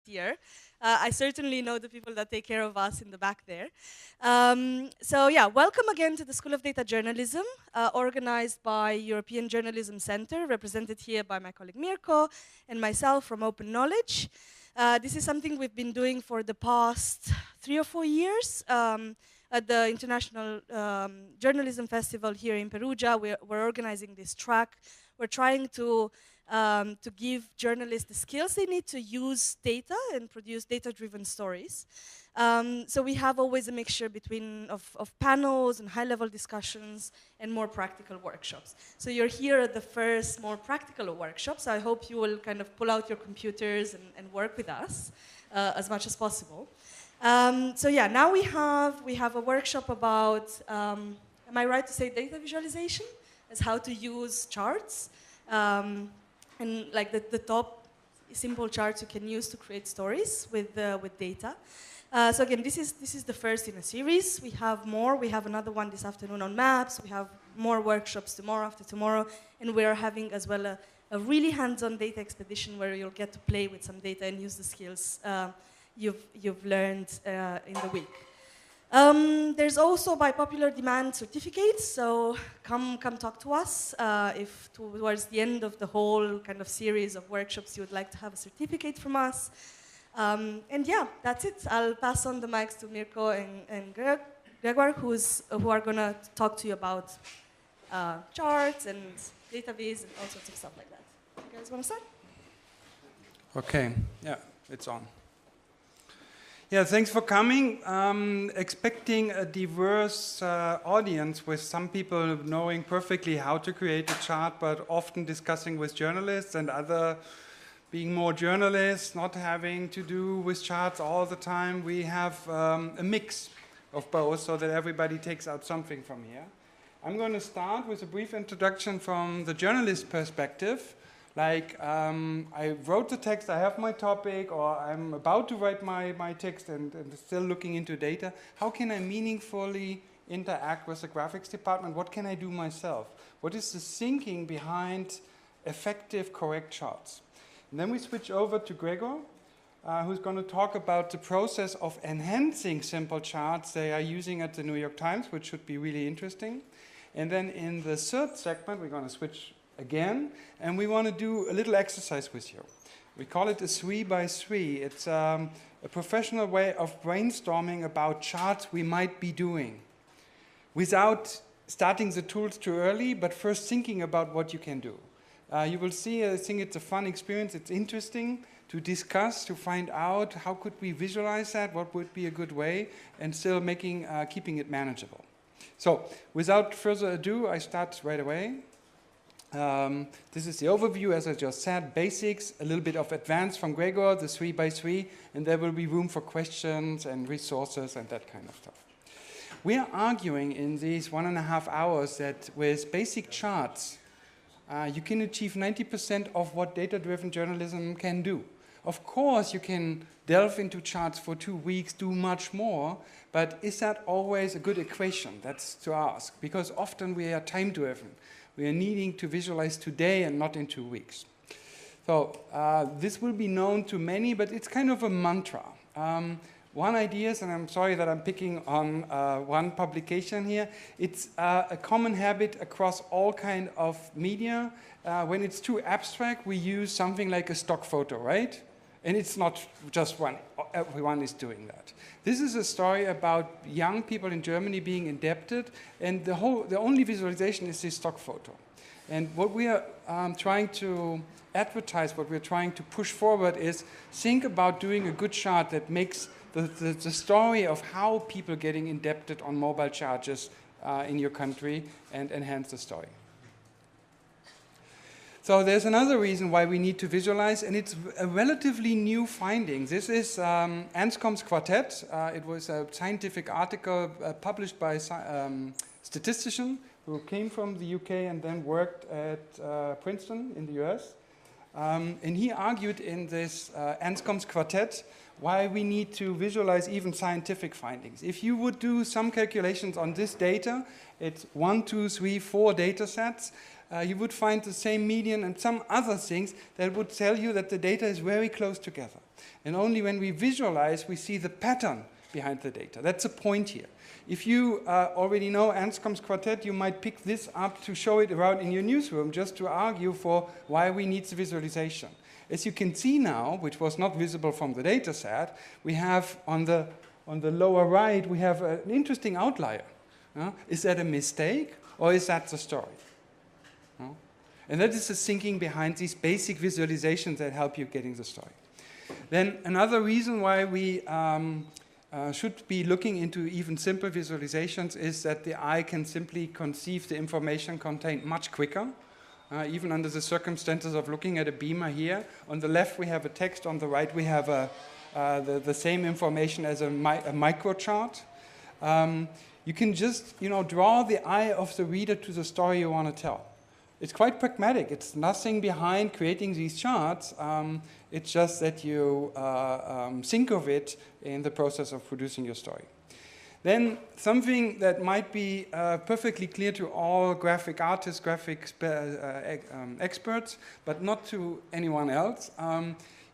year. I certainly know the people that take care of us in the back there. So yeah, welcome again to the School of Data Journalism, organized by European Journalism Center, represented here by my colleague Mirko and myself from Open Knowledge. This is something we've been doing for the past 3 or 4 years. At the International Journalism Festival here in Perugia, we're organizing this track. We're trying to give journalists the skills they need to use data and produce data-driven stories. So we have always a mixture of panels and high-level discussions and more practical workshops. So you're here at the first more practical workshops. I hope you will kind of pull out your computers and work with us as much as possible. So yeah, now we have a workshop about, am I right to say data visualization? As how to use charts. And like the top simple charts you can use to create stories with data. So again, this is the first in a series. We have more. We have another one this afternoon on maps. We have more workshops tomorrow, after tomorrow, and we are having as well a really hands-on data expedition where you'll get to play with some data and use the skills you've learned in the week. There's also, by popular demand, certificates, so come talk to us if towards the end of the whole kind of series of workshops you would like to have a certificate from us. And yeah, that's it. I'll pass on the mics to Mirko and Gregor, who are going to talk to you about charts and data viz and all sorts of stuff like that. You guys want to start? Okay, yeah, it's on. Yeah, thanks for coming. Expecting a diverse audience with some people knowing perfectly how to create a chart, but often discussing with journalists and other being more journalists, not having to do with charts all the time. We have a mix of both so that everybody takes out something from here. I'm going to start with a brief introduction from the journalist perspective. Like, I wrote the text, I have my topic, or I'm about to write my text and still looking into data. How can I meaningfully interact with the graphics department? What can I do myself? What is the thinking behind effective, correct charts? And then we switch over to Gregor, who's going to talk about the process of enhancing simple charts they are using at the New York Times, which should be really interesting. And then in the third segment, we're going to switch again, and we want to do a little exercise with you. We call it a 3x3. It's a professional way of brainstorming about charts we might be doing without starting the tools too early, but first thinking about what you can do. You will see, I think it's a fun experience. It's interesting to discuss, to find out how could we visualize that, what would be a good way, and still keeping it manageable. So without further ado, I start right away. This is the overview, as I just said, basics, a little bit of advance from Gregor, the 3x3, and there will be room for questions and resources and that kind of stuff. We are arguing in these 1.5 hours that with basic charts, you can achieve 90% of what data-driven journalism can do. Of course, you can delve into charts for 2 weeks, do much more, but is that always a good equation? That's to ask, because often we are time-driven. We are needing to visualize today and not in 2 weeks. So this will be known to many, but it's kind of a mantra. One idea is, and I'm sorry that I'm picking on one publication here, it's a common habit across all kind of media. When it's too abstract, we use something like a stock photo, right? And it's not just one. Everyone is doing that. This is a story about young people in Germany being indebted, and the only visualization is this stock photo. And what we are trying to advertise, what we're trying to push forward is think about doing a good chart that makes the story of how people getting indebted on mobile charges in your country and enhance the story. So there's another reason why we need to visualize, and it's a relatively new finding. This is Anscombe's quartet. It was a scientific article published by a statistician who came from the UK and then worked at Princeton in the US. And he argued in this Anscombe's quartet why we need to visualize even scientific findings. If you would do some calculations on this data, it's 1, 2, 3, 4 data sets. you would find the same median and some other things that would tell you that the data is very close together. And only when we visualize, we see the pattern behind the data. That's the point here. If you already know Anscombe's quartet, you might pick this up to show it around in your newsroom just to argue for why we need the visualization. As you can see now, which was not visible from the data set, we have on the lower right, we have an interesting outlier. Is that a mistake or is that the story? And that is the thinking behind these basic visualizations that help you getting the story. Then another reason why we should be looking into even simple visualizations is that the eye can simply conceive the information contained much quicker, even under the circumstances of looking at a beamer here. On the left we have a text, on the right we have the same information as a microchart. You can just draw the eye of the reader to the story you want to tell. It's quite pragmatic. It's nothing behind creating these charts. It's just that you think of it in the process of producing your story. Then something that might be perfectly clear to all graphic artists, graphic experts, but not to anyone else.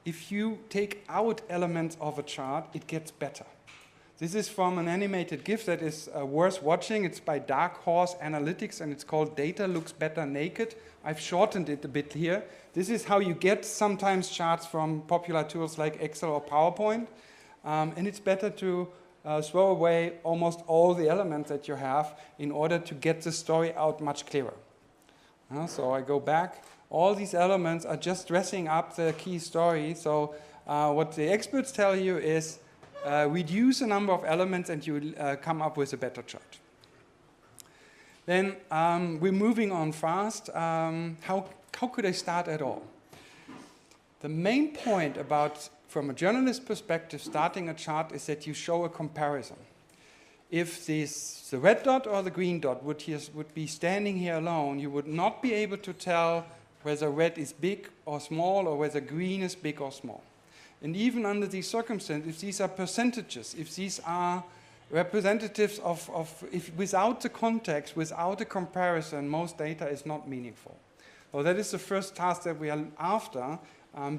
If you take out elements of a chart, it gets better. This is from an animated GIF that is worth watching. It's by Dark Horse Analytics, and it's called Data Looks Better Naked. I've shortened it a bit here. This is how you get sometimes charts from popular tools like Excel or PowerPoint. And it's better to throw away almost all the elements that you have in order to get the story out much clearer. So I go back. All these elements are just dressing up the key story. So what the experts tell you is reduce the number of elements and you will come up with a better chart. Then we're moving on fast. How could I start at all? The main point about, from a journalist perspective, starting a chart is that you show a comparison. If the red dot or the green dot would be standing here alone, you would not be able to tell whether red is big or small or whether green is big or small. And even under these circumstances, if these are percentages, if these are representatives if without the context, without a comparison, most data is not meaningful. So that is the first task that we are after,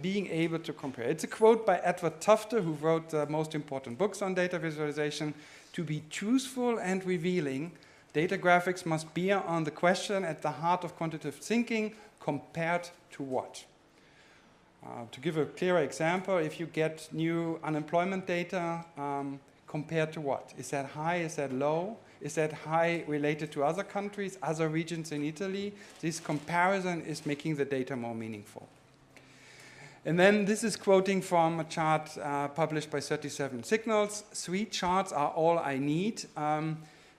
being able to compare. It's a quote by Edward Tufte, who wrote the most important books on data visualization. To be truthful and revealing, data graphics must bear on the question at the heart of quantitative thinking, compared to what? To give a clearer example, if you get new unemployment data, compared to what? Is that high? Is that low? Is that high related to other countries, other regions in Italy? This comparison is making the data more meaningful. And then this is quoting from a chart published by 37 Signals. 3 charts are all I need.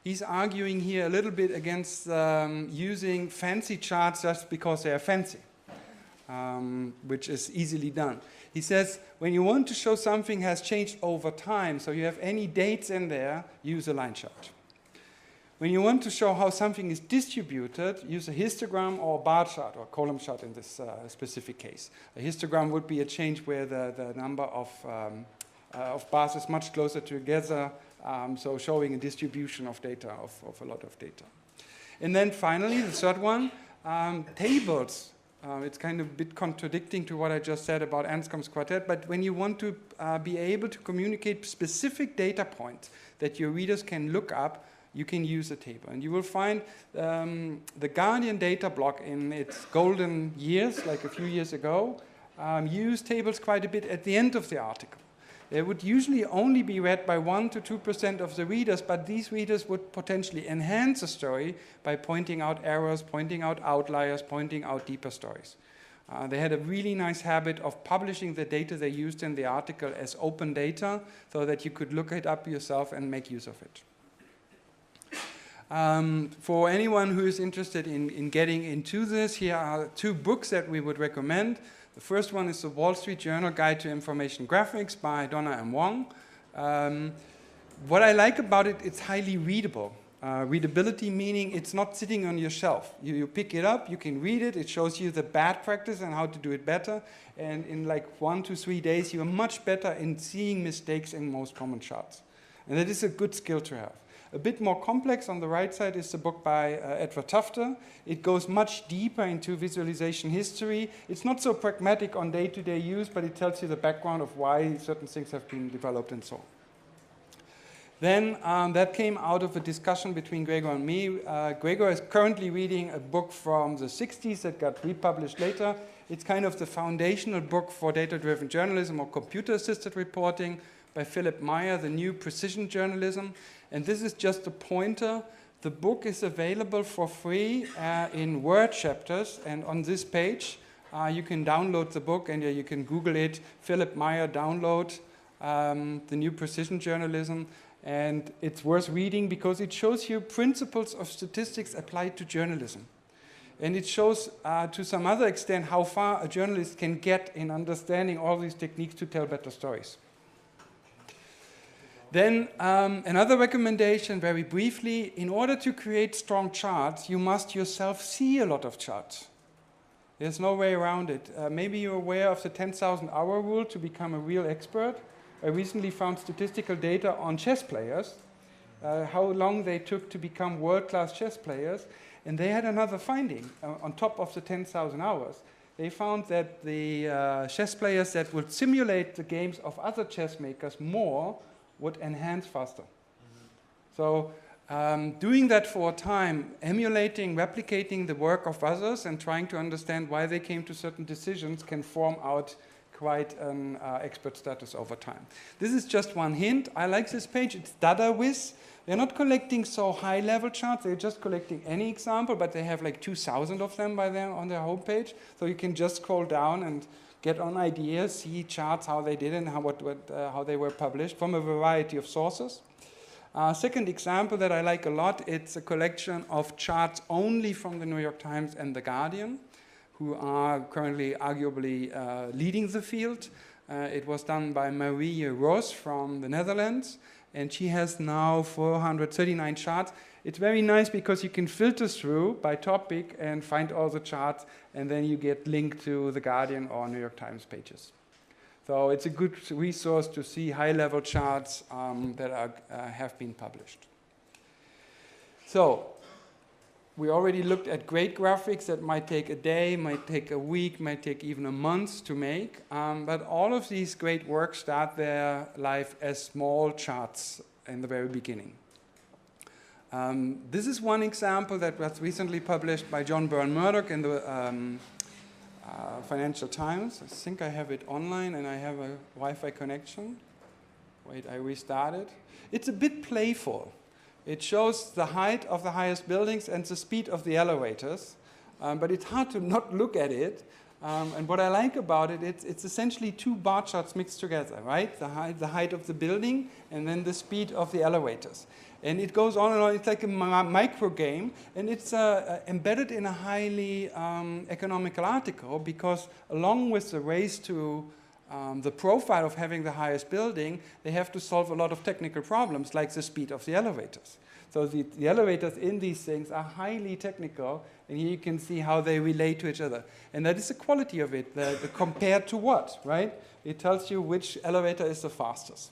He's arguing here a little bit against using fancy charts just because they are fancy. Which is easily done. He says, when you want to show something has changed over time, so you have any dates in there, use a line chart. When you want to show how something is distributed, use a histogram or a bar chart, or column chart in this specific case. A histogram would be a change where the number of bars is much closer together, so showing a distribution of data, of a lot of data. And then finally, the third one, tables. It's kind of a bit contradicting to what I just said about Anscombe's quartet, but when you want to be able to communicate specific data points that your readers can look up, you can use a table. And you will find the Guardian data block in its golden years, like a few years ago, used tables quite a bit at the end of the article. They would usually only be read by 1% to 2% of the readers, but these readers would potentially enhance the story by pointing out errors, pointing out outliers, pointing out deeper stories. They had a really nice habit of publishing the data they used in the article as open data so that you could look it up yourself and make use of it. For anyone who is interested in getting into this, here are 2 books that we would recommend. The first one is the Wall Street Journal Guide to Information Graphics by Donna M. Wong. What I like about it, it's highly readable. Readability meaning it's not sitting on your shelf. You pick it up, you can read it, it shows you the bad practice and how to do it better. And in like 1 to 3 days, you are much better in seeing mistakes in most common charts. And that is a good skill to have. A bit more complex on the right side is the book by Edward Tufte. It goes much deeper into visualization history. It's not so pragmatic on day-to-day use, but it tells you the background of why certain things have been developed and so on. Then that came out of a discussion between Gregor and me. Gregor is currently reading a book from the 60s that got republished later. It's kind of the foundational book for data-driven journalism or computer-assisted reporting by Philip Meyer, The New Precision Journalism. And this is just a pointer. The book is available for free in Word chapters. And on this page, you can download the book and you can Google it, Philip Meyer download, The New Precision Journalism. And it's worth reading because it shows you principles of statistics applied to journalism. And it shows to some other extent how far a journalist can get in understanding all these techniques to tell better stories. Then another recommendation, very briefly, in order to create strong charts, you must yourself see a lot of charts. There's no way around it. Maybe you're aware of the 10,000 hour rule to become a real expert. I recently found statistical data on chess players, how long they took to become world-class chess players, and they had another finding on top of the 10,000 hours. They found that the chess players that would simulate the games of other chess makers more would enhance faster. So doing that for a time, emulating, replicating the work of others and trying to understand why they came to certain decisions can form out quite an expert status over time. This is just one hint. I like this page. It's DataWiz. They're not collecting so high-level charts. They're just collecting any example, but they have like 2,000 of them by them on their homepage. So you can just scroll down and get on ideas, see charts, how they did it, and how they were published from a variety of sources. Second example that I like a lot, it's a collection of charts only from the New York Times and The Guardian, who are currently arguably leading the field. It was done by Marie Roos from the Netherlands, and she has now 439 charts. It's very nice because you can filter through by topic and find all the charts, and then you get linked to The Guardian or New York Times pages. So it's a good resource to see high-level charts that have been published. So we already looked at great graphics that might take a day, might take a week, might take even a month to make. But all of these great works start their life as small charts in the very beginning. This is one example that was recently published by John Byrne-Murdoch in the Financial Times. I think I have it online and I have a Wi-Fi connection. Wait, I restarted. It's a bit playful. It shows the height of the highest buildings and the speed of the elevators, but it's hard to not look at it. And what I like about it, it's essentially two bar charts mixed together, right? The height of the building and then the speed of the elevators. And it goes on and on. It's like a micro game, and it's embedded in a highly economical article because along with the race to the profile of having the highest building, they have to solve a lot of technical problems like the speed of the elevators. So the elevators in these things are highly technical, and here you can see how they relate to each other. And that is the quality of it, the compared to what, right? It tells you which elevator is the fastest.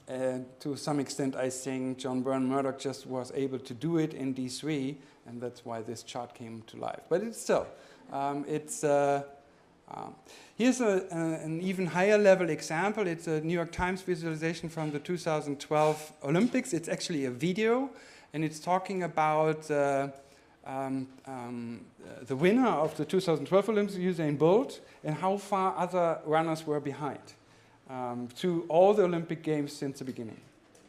And to some extent, I think John Byrne-Murdoch just was able to do it in D3, and that's why this chart came to life. But it's still, here's an even higher level example. It's a New York Times visualization from the 2012 Olympics. It's actually a video, and it's talking about the winner of the 2012 Olympics, Usain Bolt, and how far other runners were behind through all the Olympic Games since the beginning.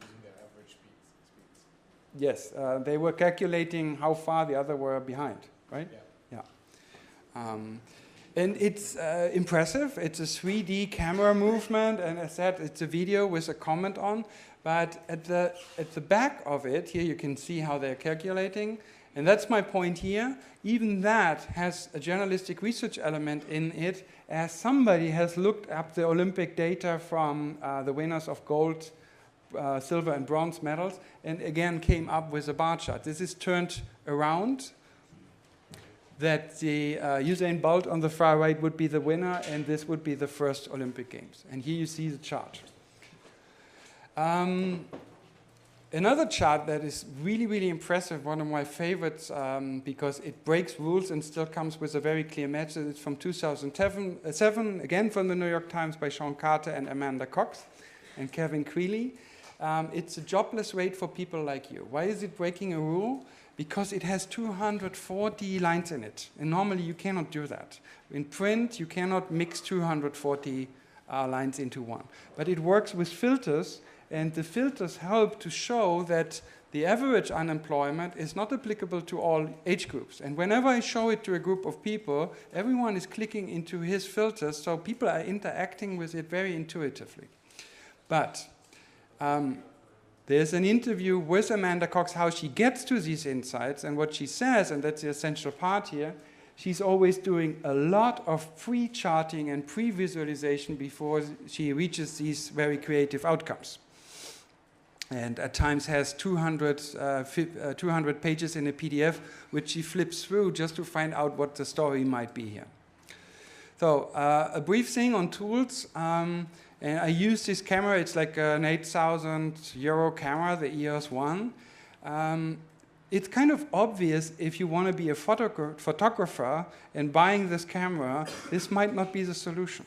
Using their average speeds. Yes, they were calculating how far the other were behind, right? Yeah. And it's impressive. It's a 3D camera movement, and as I said, it's a video with a comment on. But at the back of it, here you can see how they're calculating. And that's my point here. Even that has a journalistic research element in it, as somebody has looked up the Olympic data from the winners of gold, silver, and bronze medals, and again came up with a bar chart. This is turned around, that the Usain Bolt on the far right would be the winner, and this would be the first Olympic Games. And here you see the chart. Another chart that is really, really impressive, one of my favorites, because it breaks rules and still comes with a very clear message. It's from 2007, again from the New York Times by Sean Carter and Amanda Cox and Kevin Creeley. It's a jobless rate for people like you. Why is it breaking a rule? Because it has 240 lines in it. And normally you cannot do that. In print, you cannot mix 240 lines into one. But it works with filters, and the filters help to show that the average unemployment is not applicable to all age groups. And whenever I show it to a group of people, everyone is clicking into his filters, so people are interacting with it very intuitively. But there's an interview with Amanda Cox, how she gets to these insights, and what she says, and that's the essential part here, she's always doing a lot of pre-charting and pre-visualization before she reaches these very creative outcomes. And at times has 200 pages in a PDF, which she flips through just to find out what the story might be here. So a brief thing on tools. And I use this camera. It's like an 8,000 euro camera, the EOS 1. It's kind of obvious if you want to be a photographer and buying this camera, this might not be the solution.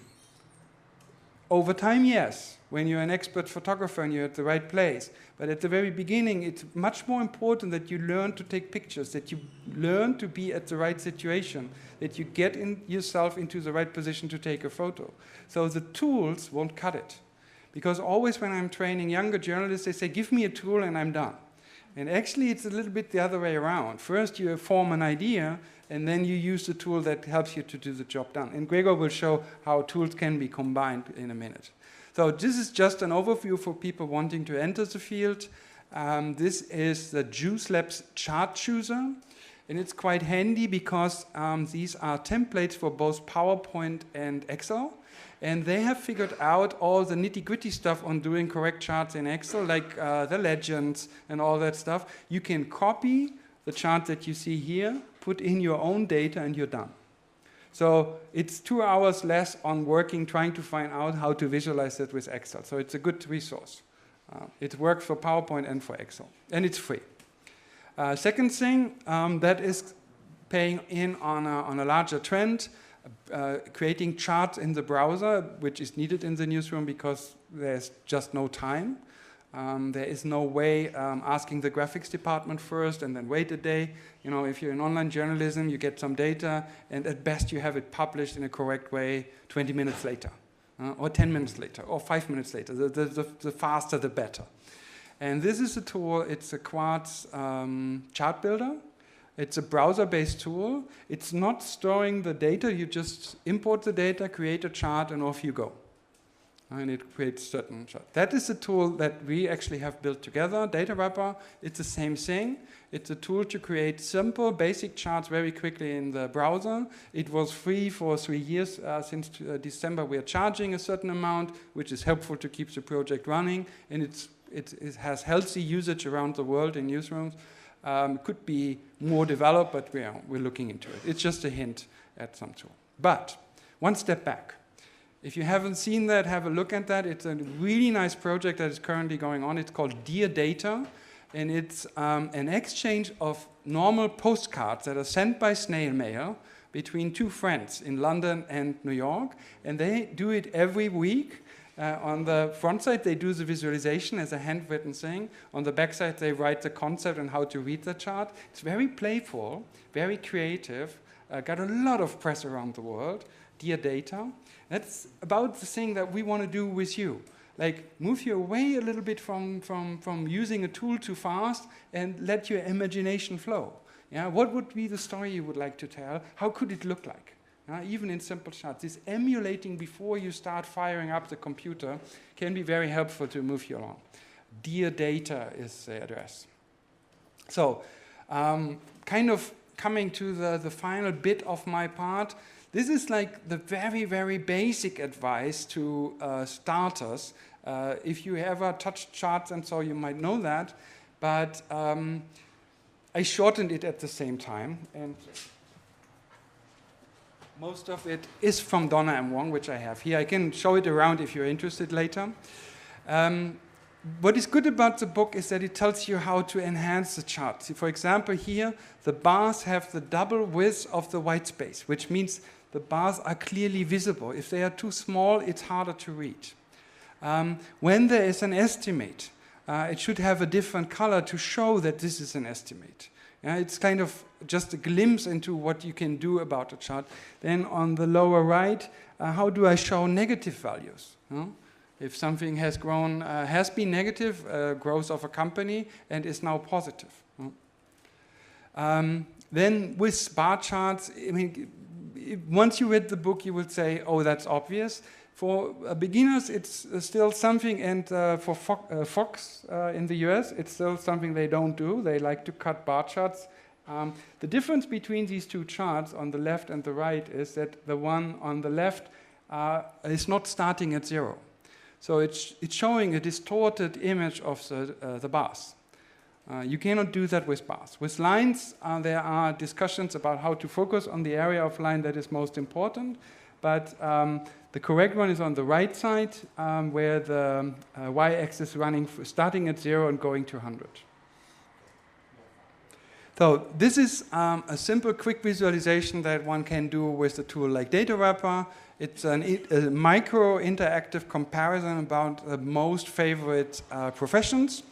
Over time, yes, when you're an expert photographer and you're at the right place. But at the very beginning, it's much more important that you learn to take pictures, that you learn to be at the right situation, that you get yourself into the right position to take a photo. So the tools won't cut it. Because always when I'm training younger journalists, they say, give me a tool and I'm done. And actually, it's a little bit the other way around. First, you form an idea, and then you use the tool that helps you to do the job done. And Gregor will show how tools can be combined in a minute. So this is just an overview for people wanting to enter the field. This is the Juice Labs chart chooser. And it's quite handy because these are templates for both PowerPoint and Excel. And they have figured out all the nitty-gritty stuff on doing correct charts in Excel, like the legends and all that stuff. You can copy the chart that you see here, put in your own data, and you're done. So it's 2 hours less on working, trying to find out how to visualize it with Excel. So it's a good resource. It works for PowerPoint and for Excel. And it's free. Second thing that is paying in on a larger trend, creating charts in the browser, which is needed in the newsroom because there's just no time. There is no way asking the graphics department first and then wait a day. You know, if you're in online journalism, you get some data, and at best you have it published in a correct way 20 minutes later, or 10 minutes later, or 5 minutes later. The faster, the better. And this is a tool. It's a Quartz chart builder. It's a browser-based tool. It's not storing the data. You just import the data, create a chart, and off you go. And it creates certain charts. That is a tool that we actually have built together, Data Wrapper. It's the same thing. It's a tool to create simple, basic charts very quickly in the browser. It was free for 3 years. Since December, we are charging a certain amount, which is helpful to keep the project running. And it has healthy usage around the world in newsrooms. Could be more developed, but we're looking into it. It's just a hint at some tool. But one step back. If you haven't seen that, have a look at that. It's a really nice project that is currently going on. It's called Dear Data, and it's an exchange of normal postcards that are sent by snail mail between two friends in London and New York, and they do it every week. On the front side, they do the visualization as a handwritten thing. On the back side, they write the concept and how to read the chart. It's very playful, very creative, got a lot of press around the world. Dear Data. That's about the thing that we want to do with you. Like, move you away a little bit from using a tool too fast and let your imagination flow. Yeah? What would be the story you would like to tell? How could it look like? Even in simple charts. This emulating before you start firing up the computer can be very helpful to move you along. Dear Data is the address. So, kind of coming to the final bit of my part, this is like the very, very basic advice to starters. If you ever touched charts and so, you might know that. But I shortened it at the same time. And most of it is from Donna M. Wong, which I have here. I can show it around if you're interested later. what is good about the book is that it tells you how to enhance the chart. See, for example, here, the bars have the double width of the white space, which means the bars are clearly visible. If they are too small, it's harder to read. When there is an estimate, it should have a different color to show that this is an estimate. It's kind of just a glimpse into what you can do about a chart. Then on the lower right, how do I show negative values? If something has grown, has been negative, growth of a company, and is now positive. Then with bar charts, I mean, once you read the book, you would say, oh, that's obvious. For beginners, it's still something, and for Fox in the US, it's still something they don't do. They like to cut bar charts. The difference between these two charts on the left and the right is that the one on the left is not starting at 0. So it's showing a distorted image of the bars. You cannot do that with bars. With lines, there are discussions about how to focus on the area of line that is most important, but the correct one is on the right side, where the y-axis running starting at 0 and going to 100. So this is a simple, quick visualization that one can do with a tool like Data Wrapper. It's a micro interactive comparison about the most favorite professions.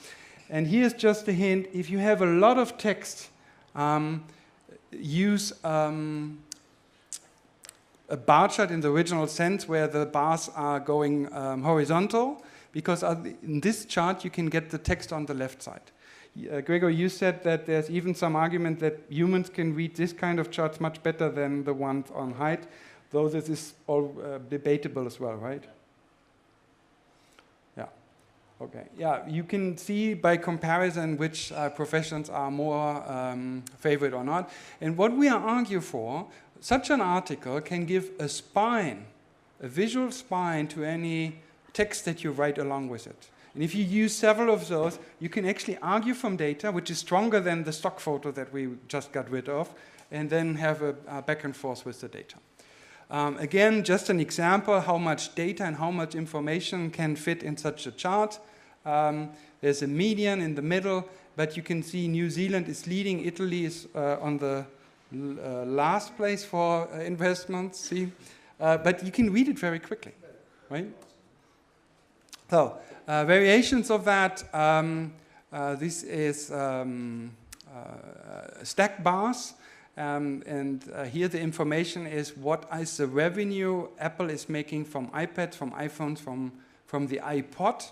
And here's just a hint. If you have a lot of text, use a bar chart in the original sense where the bars are going horizontal, because in this chart you can get the text on the left side. Gregor, you said that there's even some argument that humans can read this kind of charts much better than the ones on height, though this is all debatable as well, right? Yeah. Okay. Yeah, you can see by comparison which professions are more favored or not. And what we are arguing for, such an article can give a spine, a visual spine to any text that you write along with it. And if you use several of those, you can actually argue from data, which is stronger than the stock photo that we just got rid of, and then have a back and forth with the data. Again, just an example how much data and how much information can fit in such a chart. There's a median in the middle, but you can see New Zealand is leading. Italy is on the last place for investments. See, but you can read it very quickly, right? So variations of that. This is stack bars. And here the information is what is the revenue Apple is making from iPads, from iPhones, from the iPod.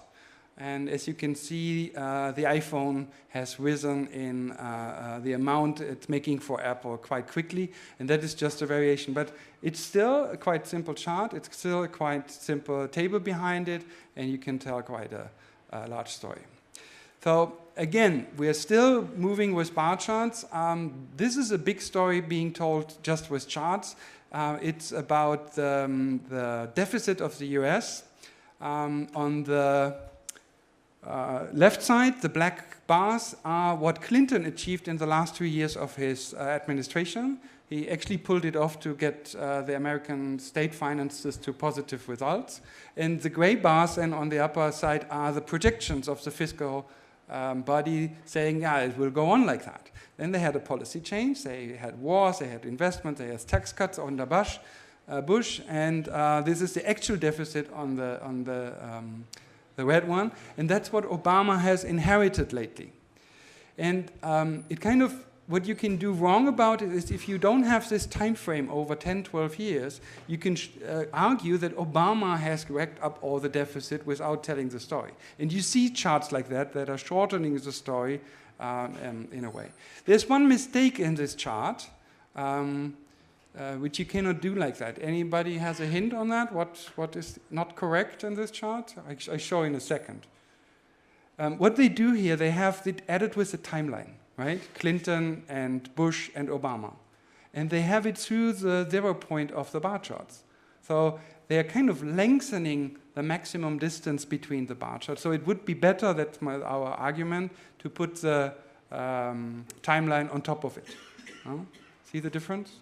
And as you can see, the iPhone has risen in the amount it's making for Apple quite quickly. And that is just a variation. But it's still a quite simple chart. It's still a quite simple table behind it. And you can tell quite a large story. So again, we are still moving with bar charts. This is a big story being told just with charts. It's about the deficit of the US. On the left side, the black bars are what Clinton achieved in the last 2 years of his administration. He actually pulled it off to get the American state finances to positive results. And the gray bars then on the upper side are the projections of the fiscal body saying, yeah, it will go on like that. Then they had a policy change. They had wars, they had investment, they had tax cuts under Bush, and this is the actual deficit on the red one. And that's what Obama has inherited lately. And it kind of, what you can do wrong about it is if you don't have this time frame over 10, 12 years, you can argue that Obama has racked up all the deficit without telling the story. And you see charts like that that are shortening the story in a way. There's one mistake in this chart, which you cannot do like that. Anybody has a hint on that? What is not correct in this chart? I show in a second. What they do here, they have it added with a timeline. Right? Clinton and Bush and Obama. And they have it through the 0 point of the bar charts. So they are kind of lengthening the maximum distance between the bar charts. So it would be better, that's our argument, to put the timeline on top of it. See the difference?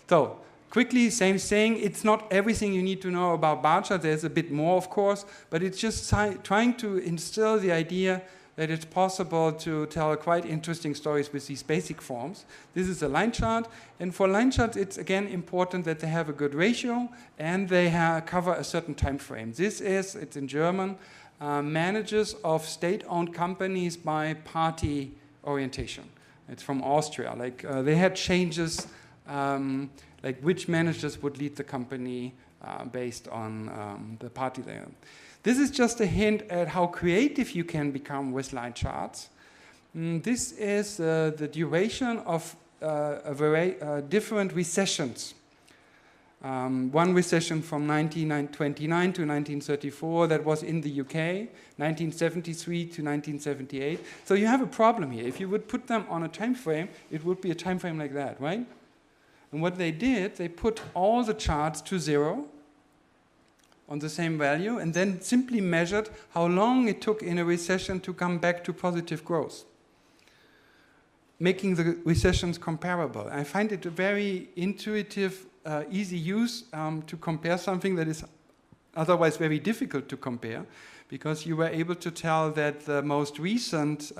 So quickly, same thing. It's not everything you need to know about bar charts. There's a bit more, of course, but it's just trying to instill the idea that it's possible to tell quite interesting stories with these basic forms. This is a line chart, and for line charts, it's again important that they have a good ratio and they cover a certain time frame. It's in German, managers of state-owned companies by party orientation. It's from Austria. Like they had changes, like which managers would lead the company based on the party they are. This is just a hint at how creative you can become with line charts. This is the duration of different recessions. One recession from 1929 to 1934, that was in the UK, 1973 to 1978. So you have a problem here. If you would put them on a time frame, it would be a time frame like that, right? And what they did, they put all the charts to 0 on the same value, and then simply measured how long it took in a recession to come back to positive growth, making the recessions comparable. I find it a very intuitive, easy use to compare something that is otherwise very difficult to compare, because you were able to tell that the most recent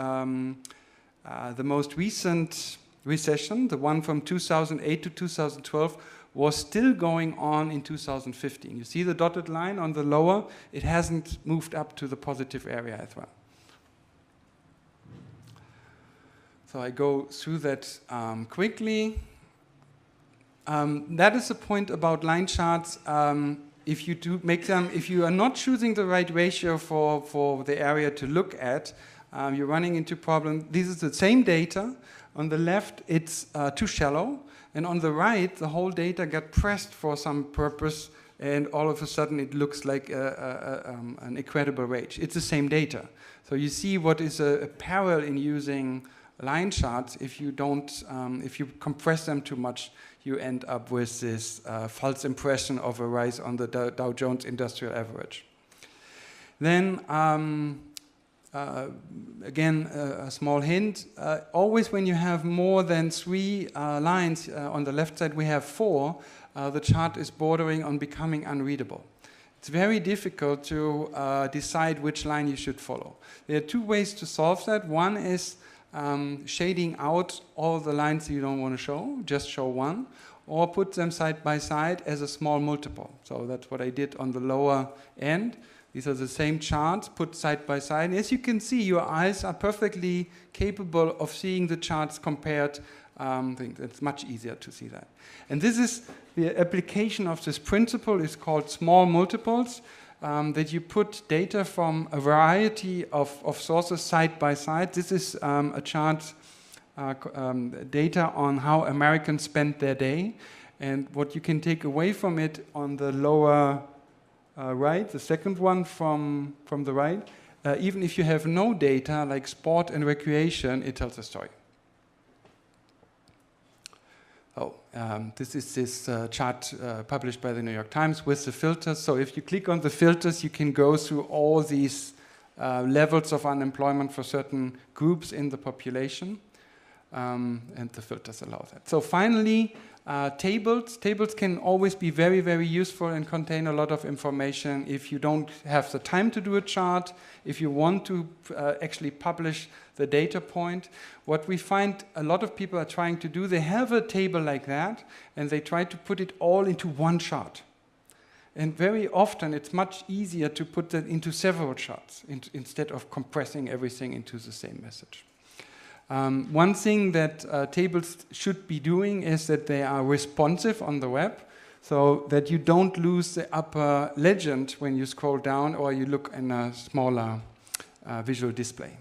recession, the one from 2008 to 2012, was still going on in 2015. You see the dotted line on the lower? It hasn't moved up to the positive area as well. So I go through that quickly. That is the point about line charts. If you do make them, if you are not choosing the right ratio for the area to look at, you're running into problems. This is the same data. On the left, it's too shallow. And on the right, the whole data got pressed for some purpose, and all of a sudden it looks like an incredible range. It's the same data. So you see what is a peril in using line charts. If you don't, if you compress them too much, you end up with this false impression of a rise on the Dow Jones Industrial Average. Then, again, a small hint. Always when you have more than 3 lines, on the left side we have 4, the chart is bordering on becoming unreadable. It's very difficult to decide which line you should follow. There are 2 ways to solve that. One is shading out all the lines you don't want to show, just show one, or put them side by side as a small multiple. So that's what I did on the lower end. These are the same charts put side by side. As you can see, your eyes are perfectly capable of seeing the charts compared. It's much easier to see that. And this is the application of this principle is called small multiples, that you put data from a variety of sources side by side. This is a chart, data on how Americans spend their day. And what you can take away from it on the lower right, the second one from the right, even if you have no data like sport and recreation, it tells a story. Oh, this is this chart published by the New York Times with the filters. So if you click on the filters, you can go through all these levels of unemployment for certain groups in the population, and the filters allow that. So finally, tables. Tables can always be very, very useful and contain a lot of information if you don't have the time to do a chart, if you want to actually publish the data point. What we find a lot of people are trying to do, they have a table like that, and they try to put it all into one chart. And very often it's much easier to put that into several charts instead of compressing everything into the same message. One thing that tables should be doing is that they are responsive on the web, so that you don't lose the upper legend when you scroll down or you look in a smaller visual display.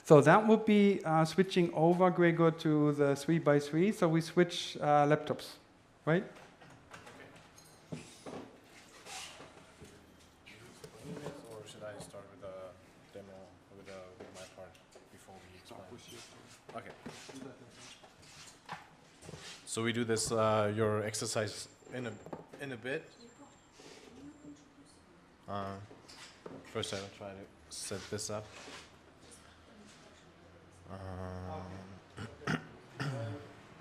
So that would be switching over, Gregor, to the 3x3. So we switch laptops, right? Or should I start with a demo with my part before we explain? Okay. So we do this your exercise in a bit. First, I will try to set this up.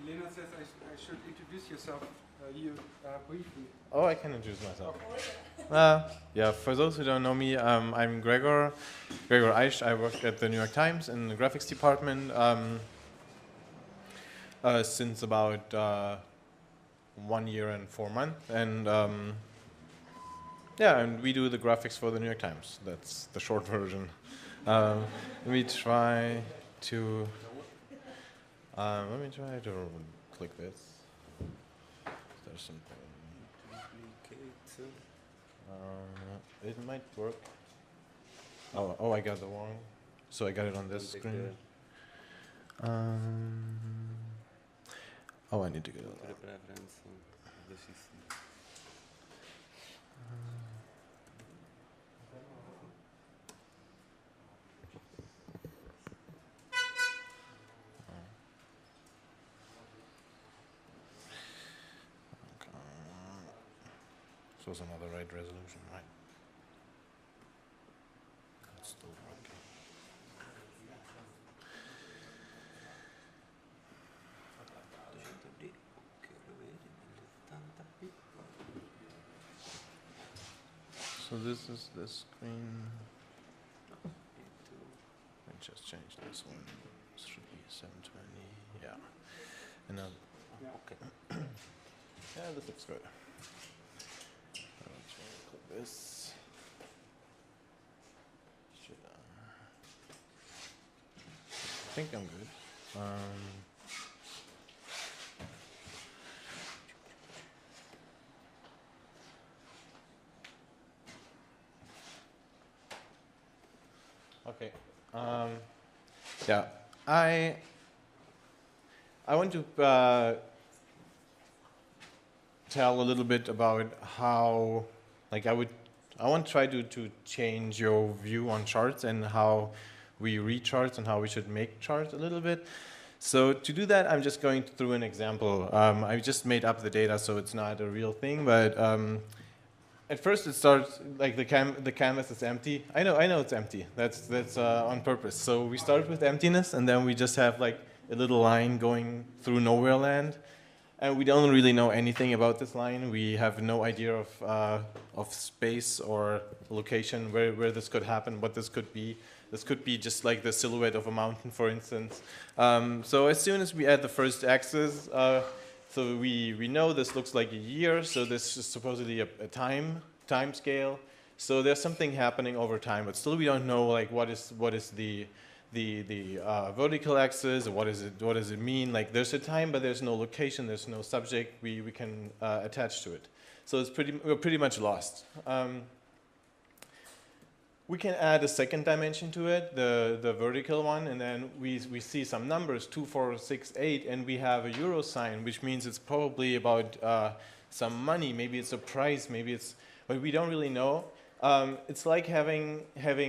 Lena says I should introduce yourself, you briefly. Oh, I can introduce myself. Yeah, for those who don't know me, I'm Gregor Aisch. I work at the New York Times in the graphics department since about 1 year and 4 months. And yeah, and we do the graphics for the New York Times. That's the short version. We try to let me try to click this. There's something. It might work. Oh, I got the wrong. So I got it on this screen. Oh, I need to get it. So it's another right resolution, right? That's still working. So this is the screen. I just changed this one. This should be 720. Yeah. And now, okay. Yeah, this looks good. I'll try to click this. I think I'm good. Okay. Yeah, I want to tell a little bit about how, like, I want to try to change your view on charts and how we read charts and how we should make charts a little bit. So to do that, I'm just going through an example. I just made up the data, so it's not a real thing, but at first it starts like the canvas is empty. I know it's empty. That's on purpose. So we start with emptiness, and then we just have like a little line going through nowhere land, and we don't really know anything about this line. We have no idea of space or location where this could happen, what this could be. This could be just like the silhouette of a mountain, for instance. So as soon as we add the first axis. So we know this looks like a year, so this is supposedly a time scale. So there's something happening over time, but still we don't know like what is the vertical axis, or what does it mean? Like there's a time, but there's no location, there's no subject we can attach to it. So we're pretty much lost. We can add a second dimension to it, the vertical one, and then we see some numbers, 2, 4, 6, 8, and we have a euro sign, which means it's probably about some money. Maybe it's a price, but we don't really know. It's like having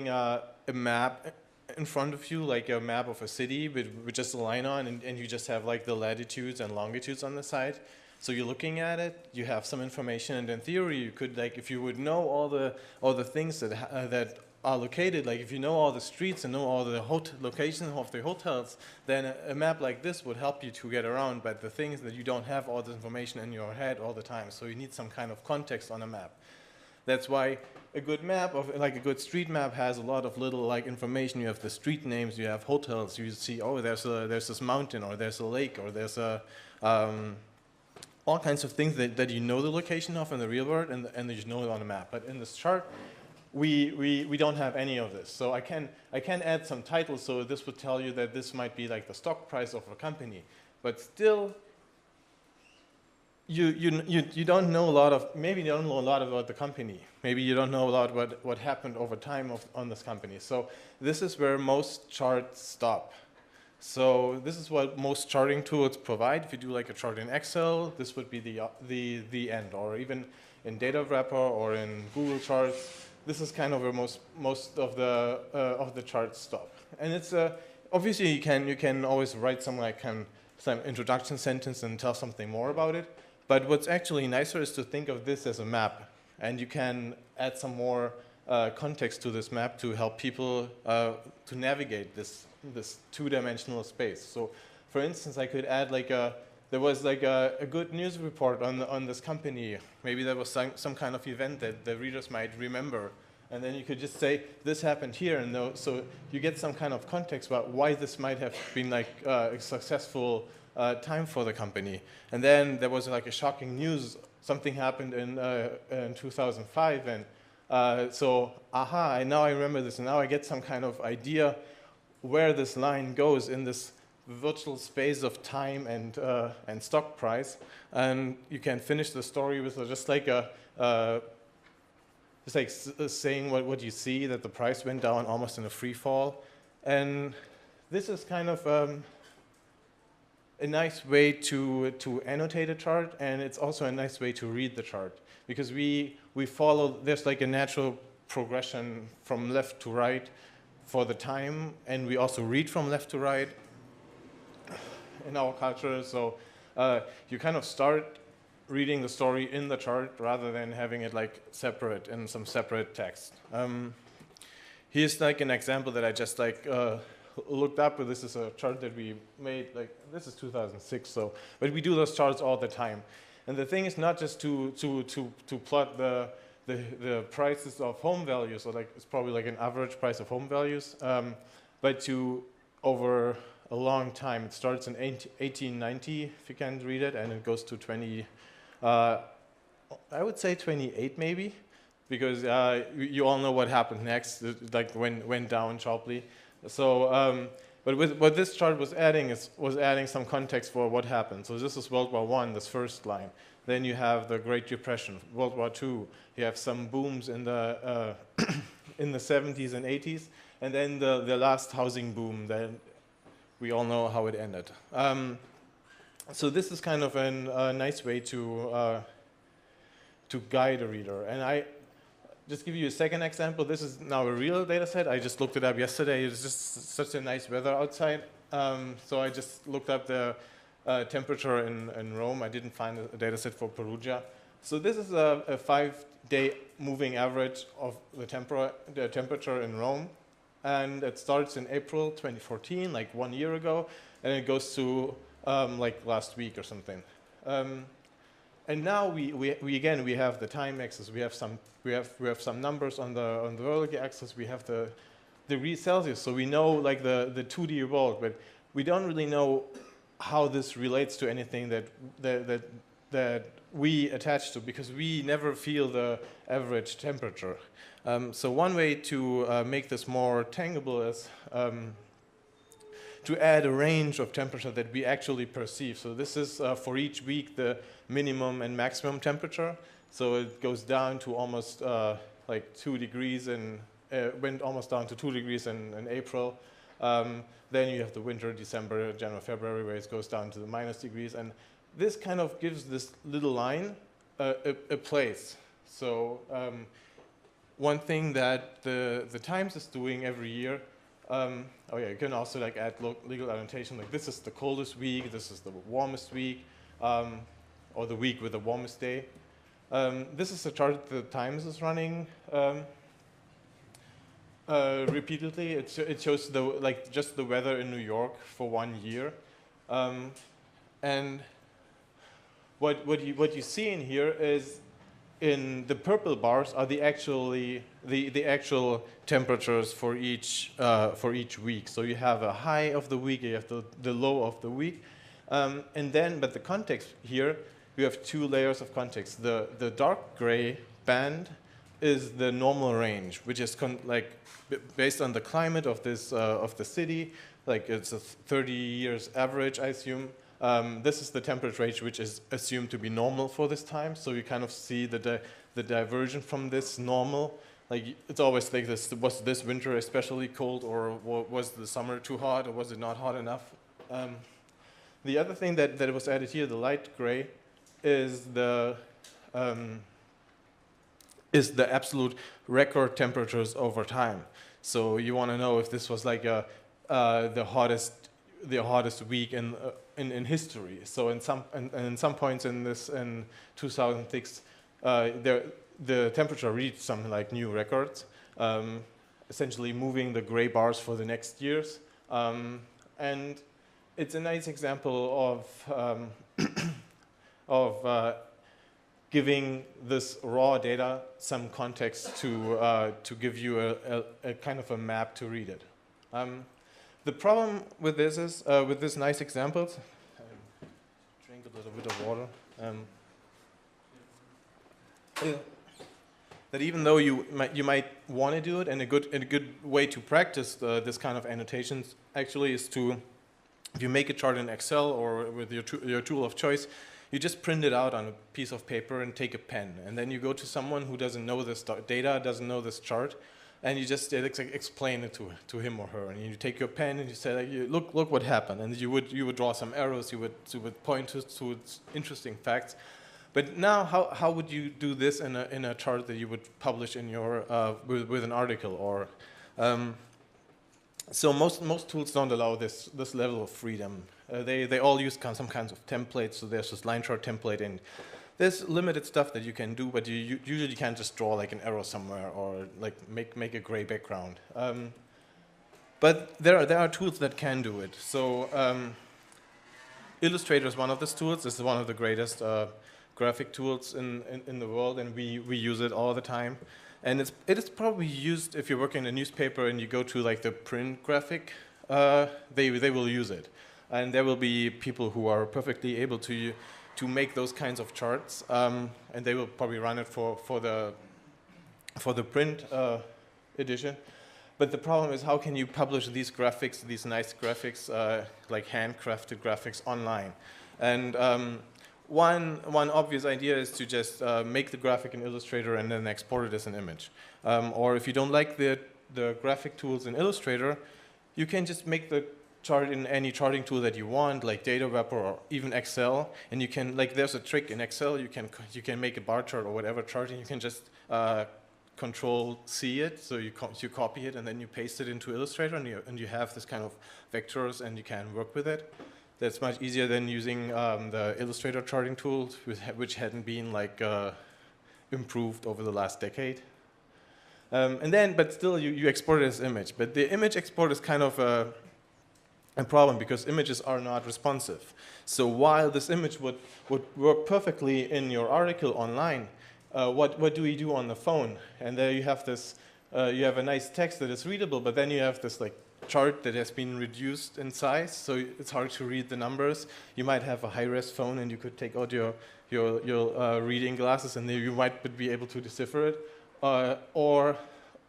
a map in front of you, like a map of a city with just a line on, and you just have like the latitudes and longitudes on the side. So you're looking at it, you have some information, and in theory, you could, like, if you would know all the things that are located, like if you know all the streets and know all the locations of the hotels, then a map like this would help you to get around. But the thing is that you don't have all this information in your head all the time, so you need some kind of context on a map. That's why a good map, like a good street map, has a lot of little like information. You have the street names, you have hotels, you see, oh, there's this mountain, or there's a lake, or there's all kinds of things that you know the location of in the real world, and you know it on a map. But in this chart, we don't have any of this. So I can add some titles, so this would tell you that this might be like the stock price of a company. But still, you don't know a lot maybe you don't know a lot about the company. Maybe you don't know a lot about what happened over time on this company. So this is where most charts stop. So this is what most charting tools provide. If you do like a chart in Excel, this would be the end, or even in Data Wrapper or in Google Charts. This is kind of where most of the charts stop. And it's obviously you can always write some introduction sentence and tell something more about it. But what's actually nicer is to think of this as a map, and you can add some more context to this map to help people to navigate this two-dimensional space. So, for instance, I could add like a there was like a good news report on this company. Maybe there was some kind of event that the readers might remember. And then you could just say, this happened here. And so you get some kind of context about why this might have been like a successful time for the company. And then there was like a shocking news. Something happened in 2005. And so, aha, now I remember this. And now I get some kind of idea where this line goes in this virtual space of time and stock price. And you can finish the story with just like it's like saying what you see, that the price went down almost in a free fall. And this is kind of a nice way to annotate a chart, and it's also a nice way to read the chart. Because we follow, there's like a natural progression from left to right for the time, and we also read from left to right in our culture. So you kind of start reading the story in the chart rather than having it like separate in some separate text. Here's like an example that I just like looked up. This is a chart that we made, like this is 2006. So, but we do those charts all the time. And the thing is not just to plot the prices of home values, or like it's probably like an average price of home values, but to over a long time. It starts in 1890, if you can read it, and it goes to 20. I would say 28 maybe, because you all know what happened next. It like went down sharply. So, but what this chart was adding was adding some context for what happened. So this is World War I, this first line. Then you have the Great Depression, World War II. You have some booms in the in the 70s and 80s, and then the last housing boom. Then we all know how it ended. So this is kind of a nice way to guide a reader. And I just give you a second example. This is now a real data set. I just looked it up yesterday. It's just such a nice weather outside. So I just looked up the temperature in Rome. I didn't find a data set for Perugia. So this is a 5-day moving average of the temperature in Rome. And it starts in April 2014, like 1 year ago, and it goes to like last week or something. And now we again have the time axis. We have some numbers on the vertical axis. We have the degrees Celsius, so we know like the 2D world, but we don't really know how this relates to anything that we attach to, because we never feel the average temperature. So one way to make this more tangible is to add a range of temperature that we actually perceive. So this is for each week the minimum and maximum temperature. So it goes down to almost like 2 degrees, and went almost down to 2 degrees in April. Then you have the winter, December, January, February, where it goes down to the minus degrees. And this kind of gives this little line a place. So one thing that the Times is doing every year, oh yeah, you can also like add legal annotation, like this is the coldest week, this is the warmest week, or the week with the warmest day. This is a chart the Times is running repeatedly. It shows just the weather in New York for 1 year, and what you see in here is, in the purple bars are the actual temperatures for each week. So you have a high of the week, you have the low of the week, and then but the context here, you have 2 layers of context. The dark gray band is the normal range, which is based on the climate of this of the city. Like it's a 30 years average, I assume. This is the temperature range which is assumed to be normal for this time. So you kind of see the diversion from this normal. Like it's always like this: was this winter especially cold, or was the summer too hot, or was it not hot enough? The other thing that was added here, the light gray, is the absolute record temperatures over time. So you want to know if this was like the hottest week in history. So in some points in 2006, the temperature reached some like new records, essentially moving the gray bars for the next years. And it's a nice example of of giving this raw data some context to give you a kind of a map to read it. The problem with this is, with this nice examples, drink a little bit of water, that even though you might want to do it, and a good way to practice this kind of annotations actually is to, if you make a chart in Excel or with your tool of choice, you just print it out on a piece of paper and take a pen. And then you go to someone who doesn't know this data, doesn't know this chart, and you just explain it to him or her. And you take your pen and you say, like, look what happened. And you would draw some arrows, you would point to interesting facts. But now, how would you do this in a chart that you would publish in your with an article? Or so most tools don't allow this level of freedom. They all use some kinds of templates. So there's this line chart template, and there's limited stuff that you can do, but you usually can't just draw like an arrow somewhere or like make a gray background. But there are tools that can do it. So Illustrator is one of these tools. This is one of the greatest graphic tools in the world, and we use it all the time. And it is probably used if you're working in a newspaper and you go to like the print graphic, they will use it. And there will be people who are perfectly able to make those kinds of charts, and they will probably run it for the print edition. But the problem is, how can you publish these graphics, these nice graphics, like handcrafted graphics online? And one obvious idea is to just make the graphic in Illustrator and then export it as an image. Or if you don't like the graphic tools in Illustrator, you can just make the chart in any charting tool that you want, like Data Wrapper or even Excel. And you can, like, there's a trick in Excel. You can make a bar chart or whatever chart, and you can just Control-C it. So you copy it and then you paste it into Illustrator, and you have this kind of vectors, and you can work with it. That's much easier than using the Illustrator charting tools, which hadn't been like improved over the last decade. But still, you export it as image. But the image export is kind of a problem because images are not responsive. So while this image would work perfectly in your article online, what do we do on the phone? And there you have this, you have a nice text that is readable, but then you have this like chart that has been reduced in size, so it's hard to read the numbers. You might have a high-res phone, and you could take out your reading glasses, and you might be able to decipher it. Or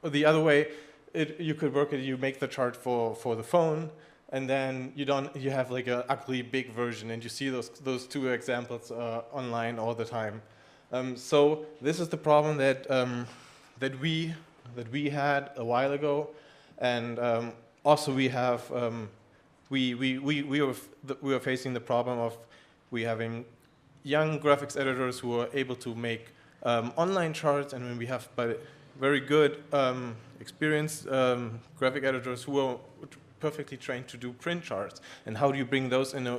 the other way, you could work it. You make the chart for the phone, and then you have like an ugly big version, and you see those two examples online all the time. So this is the problem that we had a while ago, and also we have we were facing the problem of having young graphics editors who are able to make online charts, and when we have very good experienced graphic editors who are perfectly trained to do print charts. And how do you bring those in?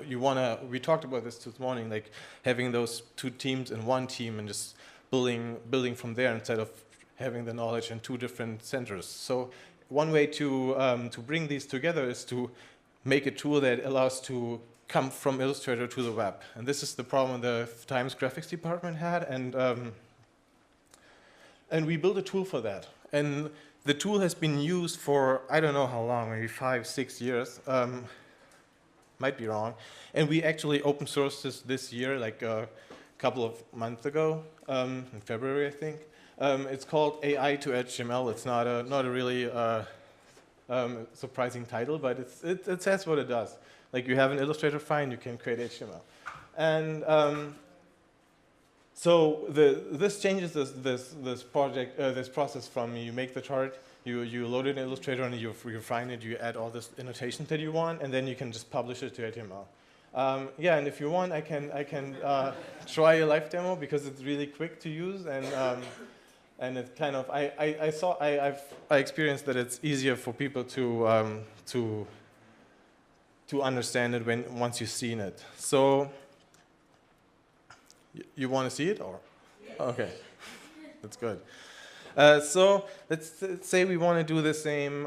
We talked about this morning, like having those two teams in one team and just building from there instead of having the knowledge in two different centers. So one way to bring these together is to make a tool that allows to come from Illustrator to the web. And this is the problem the Times graphics department had, and we built a tool for that. And the tool has been used for, I don't know how long, maybe 5-6 years. Might be wrong. And we actually open sourced this year, like a couple of months ago, in February, I think. It's called AI to HTML. It's not a really surprising title, but it says what it does. Like, you have an Illustrator file, you can create HTML. And so this changes this process from you make the chart, you load it in Illustrator, and you refine it, you add all this annotations that you want, and then you can just publish it to HTML. Yeah, and if you want, I can try a live demo because it's really quick to use, and it kind of I experienced that it's easier for people to understand it once you've seen it. So. You want to see it, or? Okay, that's good. So let's say we want to do the same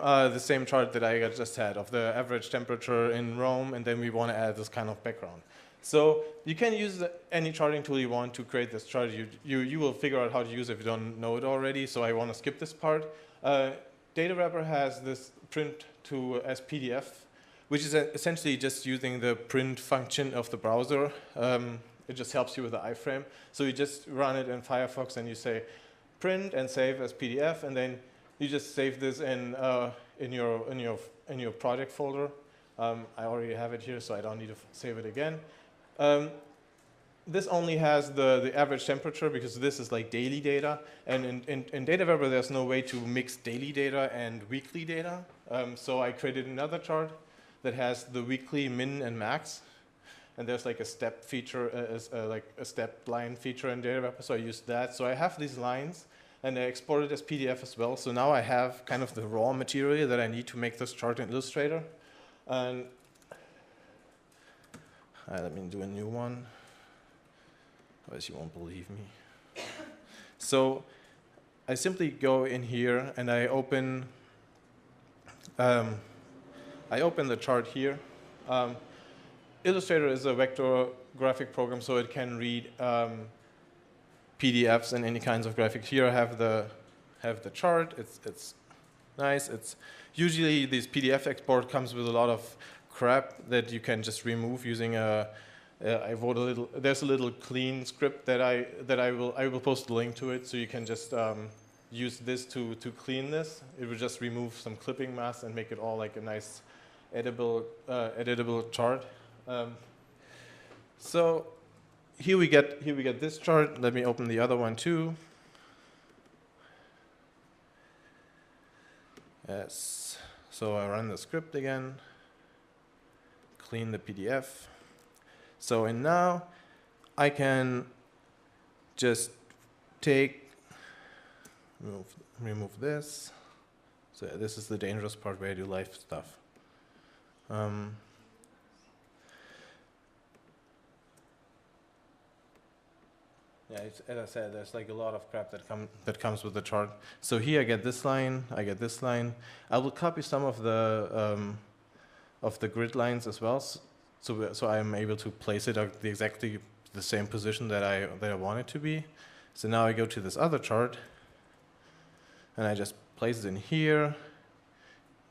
chart that I just had of the average temperature in Rome, and then we want to add this kind of background. So you can use any charting tool you want to create this chart. You will figure out how to use it if you don't know it already, so I want to skip this part. Data wrapper has this print to as PDF, which is essentially just using the print function of the browser. It just helps you with the iframe. So you just run it in Firefox and you say print and save as PDF, and then you just save this in your project folder. I already have it here, so I don't need to save it again. This only has the average temperature because this is like daily data. And in Data Wrapper, there's no way to mix daily data and weekly data. So I created another chart that has the weekly min and max. And there's like a step feature, like a step line feature in Data Wrapper. So I used that. So I have these lines, and I export it as PDF as well. So now I have kind of the raw material that I need to make this chart in Illustrator. And let me do a new one. Otherwise you won't believe me. So I simply go in here and I open the chart here. Illustrator is a vector graphic program, so it can read PDFs and any kinds of graphics. Here I have the chart. It's nice. It's usually this PDF export comes with a lot of crap that you can just remove using a. I wrote a little. There's a little clean script that I will post a link to it, so you can just use this to clean this. It will just remove some clipping mask and make it all like a nice editable chart. So here we get this chart. Let me open the other one too. Yes. So I run the script again. Clean the PDF. So and now I can just remove this. So this is the dangerous part where I do live stuff. Yeah, as I said, there's like a lot of crap that comes with the chart. So here I get this line, I get this line. I will copy some of the grid lines as well, so I'm able to place it at exactly the same position that I want it to be. So now I go to this other chart, and I just place it in here.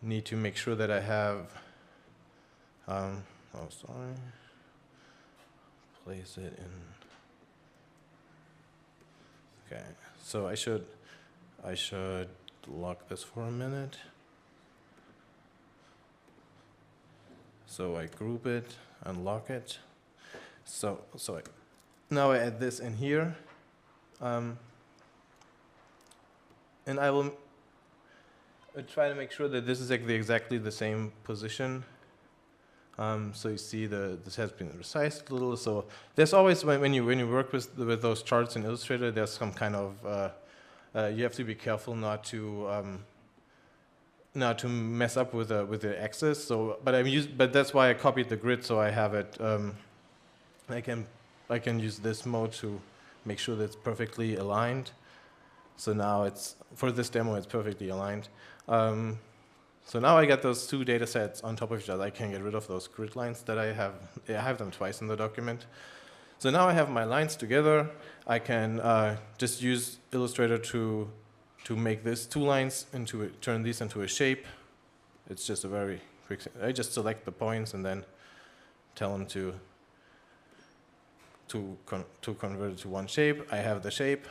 Need to make sure that I have. Place it in. Okay, so I should lock this for a minute. So I group it, unlock it. So now I add this in here, and I will try to make sure that this is exactly the same position. So you see this has been resized a little. So there's always when you work with those charts in Illustrator, there's some kind of you have to be careful not to mess up with the axis. So but that's why I copied the grid, so I have it. I can use this mode to make sure that it's perfectly aligned. So now for this demo it's perfectly aligned. So now I get those two data sets on top of each other. I can get rid of those grid lines that I have. I have them twice in the document. So now I have my lines together. I can just use Illustrator to make this two lines turn these into a shape. It's just a very quick. I just select the points and then tell them to convert it to one shape. I have the shape.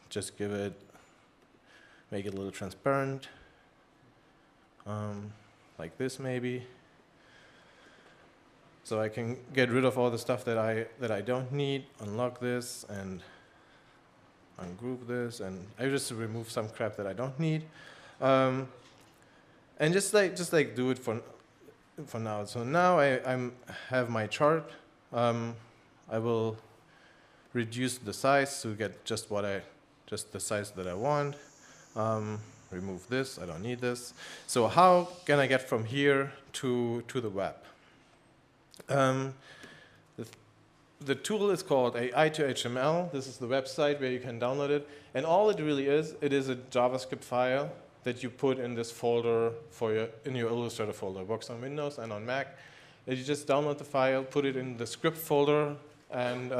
Just make it a little transparent. Like this maybe. So I can get rid of all the stuff that I don't need, unlock this and ungroup this, and I just remove some crap that I don't need. And just do it for now. So now I have my chart. I will reduce the size to get just the size that I want. Remove this, I don't need this. So how can I get from here to the web? The tool is called AI2HTML. This is the website where you can download it. And all it really is, it is a JavaScript file that you put in this folder in your Illustrator folder. It works on Windows and on Mac. that you just download the file, put it in the script folder, and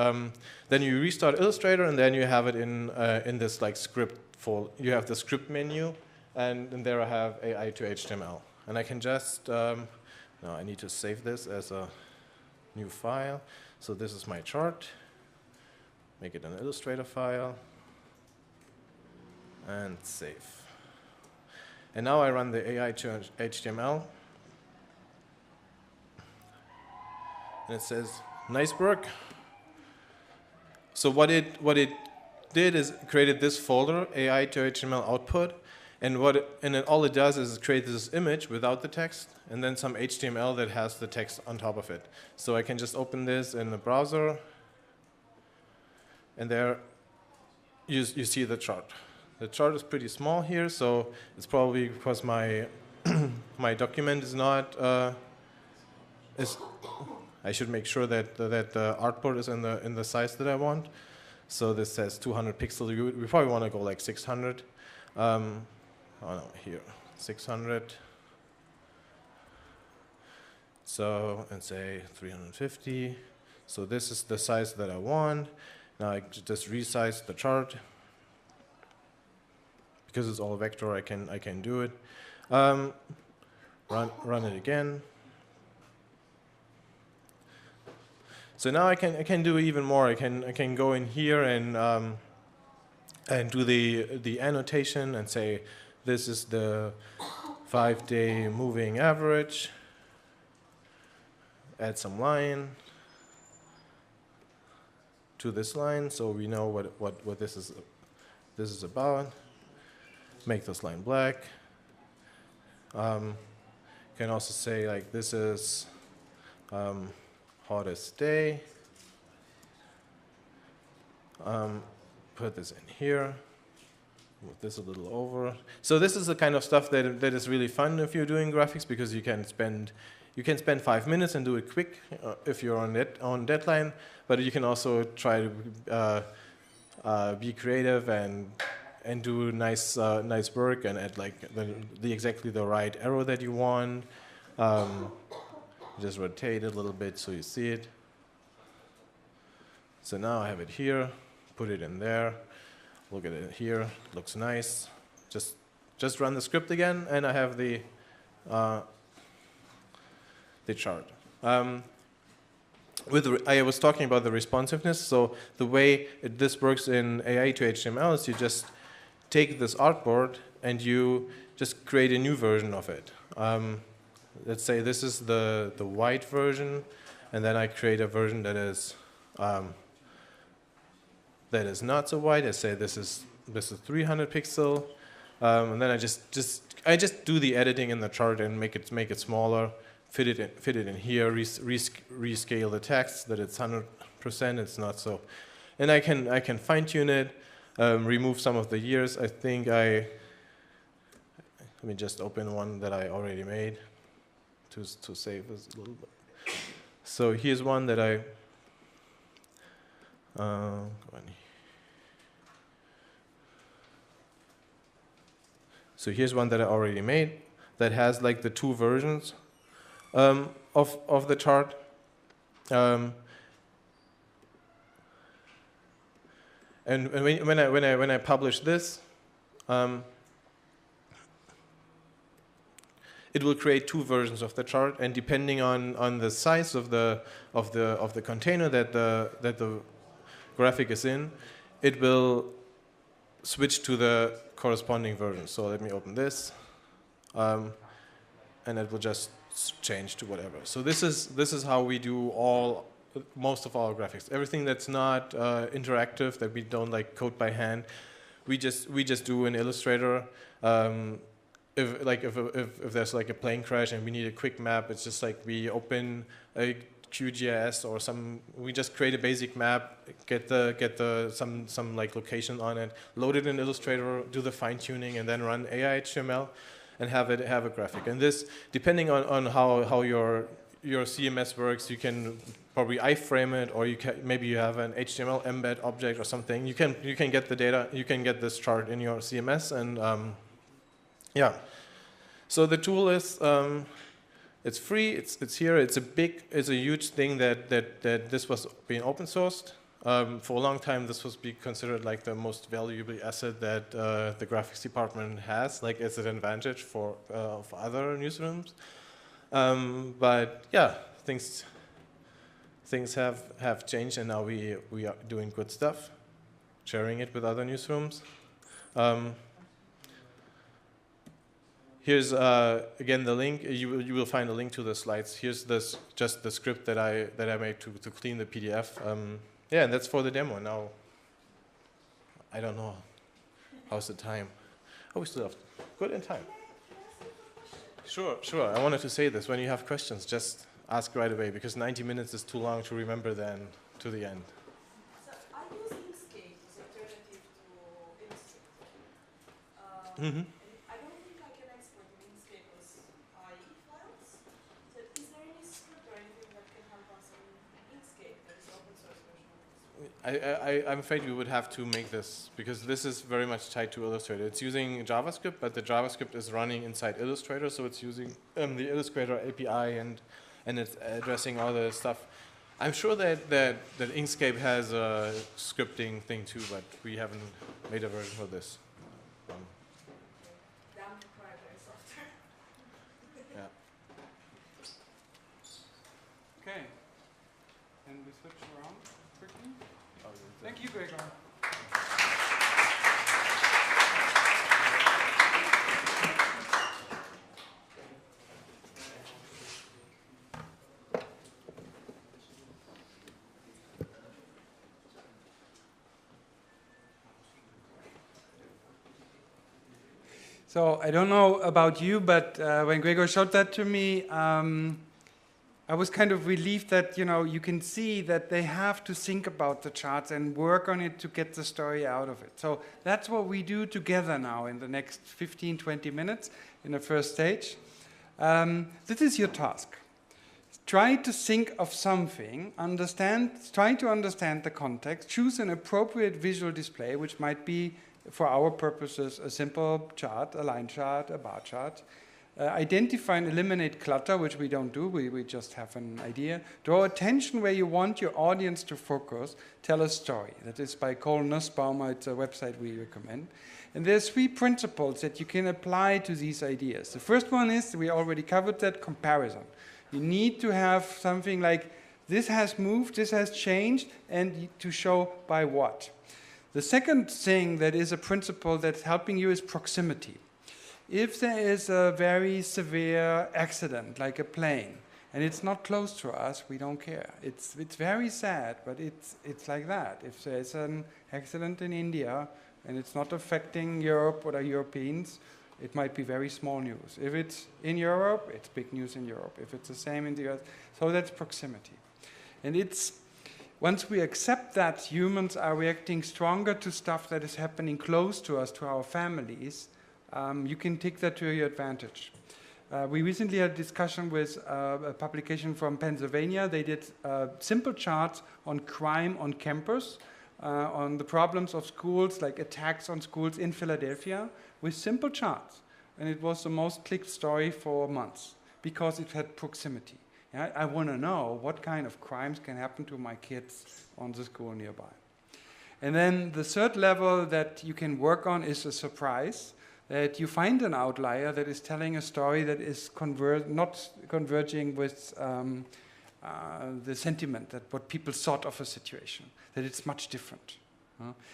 then you restart Illustrator, and then you have it in this like script folder. You have the script menu, and there I have AI to HTML. And I can just, no, I need to save this as a new file. So this is my chart. Make it an Illustrator file, and save. And now I run the AI to HTML, and it says, nice work. So what it did is created this folder, AI to HTML output, and all it does is create this image without the text, and then some HTML that has the text on top of it. So I can just open this in the browser, and there you see the chart. The chart is pretty small here, so it's probably because my my document is not. I should make sure that the artboard is in the size that I want. So this says 200 pixels. We probably want to go like 600. Oh no, here 600. So and say 350. So this is the size that I want. Now I just resize the chart. Because it's all vector, I can do it. Run it again. So now I can do even more. I can go in here and do the annotation and say this is the 5-day moving average. Add some line to this line, so we know what this is about. Make this line black. Can also say like this is hottest day. Put this in here. Move this a little over. So this is the kind of stuff that is really fun if you're doing graphics, because you can spend 5 minutes and do it quick if you're on deadline. But you can also try to be creative and do nice work and add like exactly the right arrow that you want. Just rotate it a little bit so you see it. So now I have it here. Put it in there. Look at it here. Looks nice. Just run the script again, and I have the chart. I was talking about the responsiveness. So the way this works in AI to HTML is you just take this artboard and you just create a new version of it. Let's say this is the white version, and then I create a version that is not so white. I say this is 300 pixel, and then I just do the editing in the chart and make it smaller, fit it in here, rescale the text that it's 100%. It's not so, and I can fine tune it, remove some of the years. I think let me just open one that I already made to save this a little bit. So here's one that I. So here's one that I already made that has like the two versions of the chart. And when I publish this, it will create two versions of the chart, and depending on the size of the container that the graphic is in, it will switch to the corresponding version. So let me open this, and it will just change to whatever. So this is how we do most of our graphics. Everything that's not interactive, that we don't like code by hand, we just do in Illustrator. If there's like a plane crash and we need a quick map, it's just like we open a QGIS or we just create a basic map, get some like location on it, load it in Illustrator, do the fine tuning, and then run AI HTML and have a graphic. And this, depending on how your CMS works, you can probably iframe it, or maybe you have an HTML embed object or something. You can get the data, you can get this chart in your CMS, and yeah. So the tool is It's free. It's here. It's a huge thing that this was being open sourced. For a long time, this was considered like the most valuable asset that the graphics department has, like as an advantage for other newsrooms. But yeah, things have changed, and now we are doing good stuff, sharing it with other newsrooms. Here's again the link. You will find a link to the slides. Here's just the script that I made to clean the PDF. Yeah, and that's for the demo. Now, I don't know. How's the time? Oh, we still have good in time. Sure. I wanted to say this. When you have questions, just ask right away, because 90 minutes is too long to remember then to the end. So I use Inkscape as an alternative to Illustrator. Mm-hmm. I don't think I can export in Inkscape as IE files. So is there any script or anything that can help us in Inkscape that is open source version of this? I'm afraid we would have to make this, because this is very much tied to Illustrator. It's using JavaScript, but the JavaScript is running inside Illustrator, so it's using the Illustrator API and it's addressing all the stuff. I'm sure that Inkscape has a scripting thing too, but we haven't made a version for this. Damn proprietary software. Yeah. Okay. Can we switch around quickly? Thank you, Gregor. So I don't know about you, but when Gregor showed that to me, I was kind of relieved that, you can see that they have to think about the charts and work on it to get the story out of it. So that's what we do together now in the next 15, 20 minutes in the first stage. This is your task. Try to think of something, try to understand the context, choose an appropriate visual display, which might be, for our purposes, a simple chart, a line chart, a bar chart. Identify and eliminate clutter, which we don't do, we just have an idea. Draw attention where you want your audience to focus. Tell a story. That is by Cole Nussbaumer. It's a website we recommend. And there's 3 principles that you can apply to these ideas. The first one is, we already covered that, comparison. You need to have something like, this has moved, this has changed, and to show by what. The second thing that is a principle that's helping you is proximity. If there is a very severe accident, like a plane, and it's not close to us, we don't care. It's very sad, but it's like that. If there's an accident in India, and it's not affecting Europe or the Europeans, it might be very small news. If it's in Europe, it's big news in Europe. If it's the same in the US, so that's proximity. And once we accept that humans are reacting stronger to stuff that is happening close to us, to our families, you can take that to your advantage. We recently had a discussion with a publication from Pennsylvania. They did simple charts on crime on campus, on the problems of schools, like attacks on schools in Philadelphia, with simple charts. And it was the most clicked story for months, because it had proximity. Yeah, I want to know what kind of crimes can happen to my kids on the school nearby. And then the third level that you can work on is a surprise, that you find an outlier that is telling a story that is not converging with the sentiment, that what people thought of a situation, that it's much different.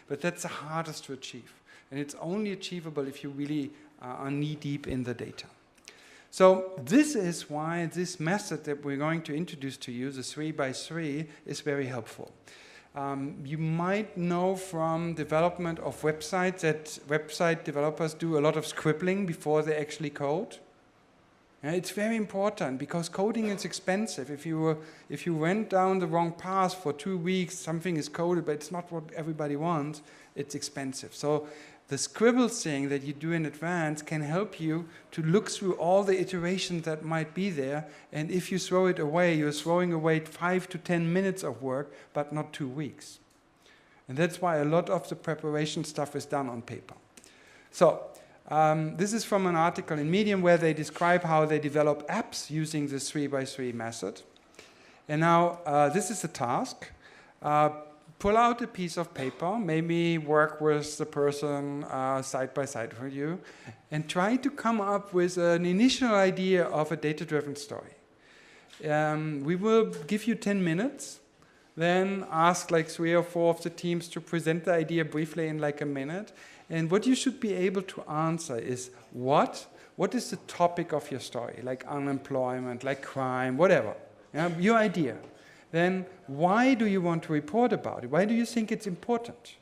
But that's the hardest to achieve. And it's only achievable if you really are knee-deep in the data. So this is why this method that we're going to introduce to you, the 3x3, is very helpful. You might know from development of websites that website developers do a lot of scribbling before they actually code. It's very important, because coding is expensive. If you went down the wrong path for 2 weeks, something is coded, but it's not what everybody wants, it's expensive. So the scribble thing that you do in advance can help you to look through all the iterations that might be there, and if you throw it away, you're throwing away 5 to 10 minutes of work, but not 2 weeks. And that's why a lot of the preparation stuff is done on paper. So This is from an article in Medium where they describe how they develop apps using the 3x3 method. And now this is a task. Pull out a piece of paper, maybe work with the person side by side with you, and try to come up with an initial idea of a data-driven story. We will give you 10 minutes, then ask like 3 or 4 of the teams to present the idea briefly in like a minute. And what you should be able to answer is what is the topic of your story, like unemployment, like crime, whatever, your idea. Then why do you want to report about it? Why do you think it's important?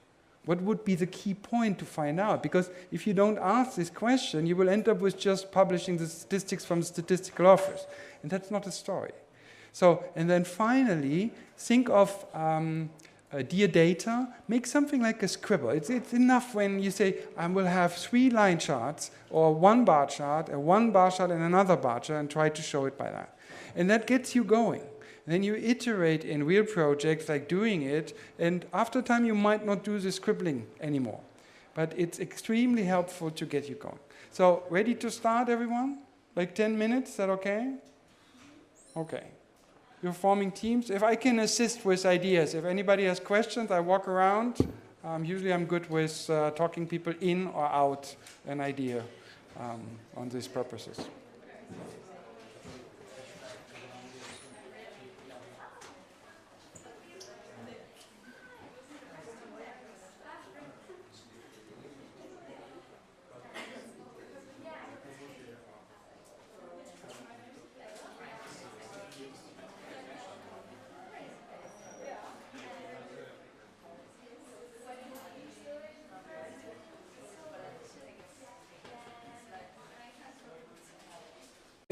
What would be the key point to find out? Because if you don't ask this question, you will end up with just publishing the statistics from the statistical office. And that's not a story. So, and then finally, think of dear data, make something like a scribble. It's enough when you say, I will have 3 line charts, or 1 bar chart, a 1 bar chart and another bar chart, and try to show it by that. And that gets you going. Then you iterate in real projects like doing it, and after time you might not do the scribbling anymore. But it's extremely helpful to get you going. So, ready to start, everyone? Like 10 minutes, is that okay? Okay. You're forming teams. If I can assist with ideas, if anybody has questions, I walk around. Usually I'm good with talking people in or out an idea on these purposes.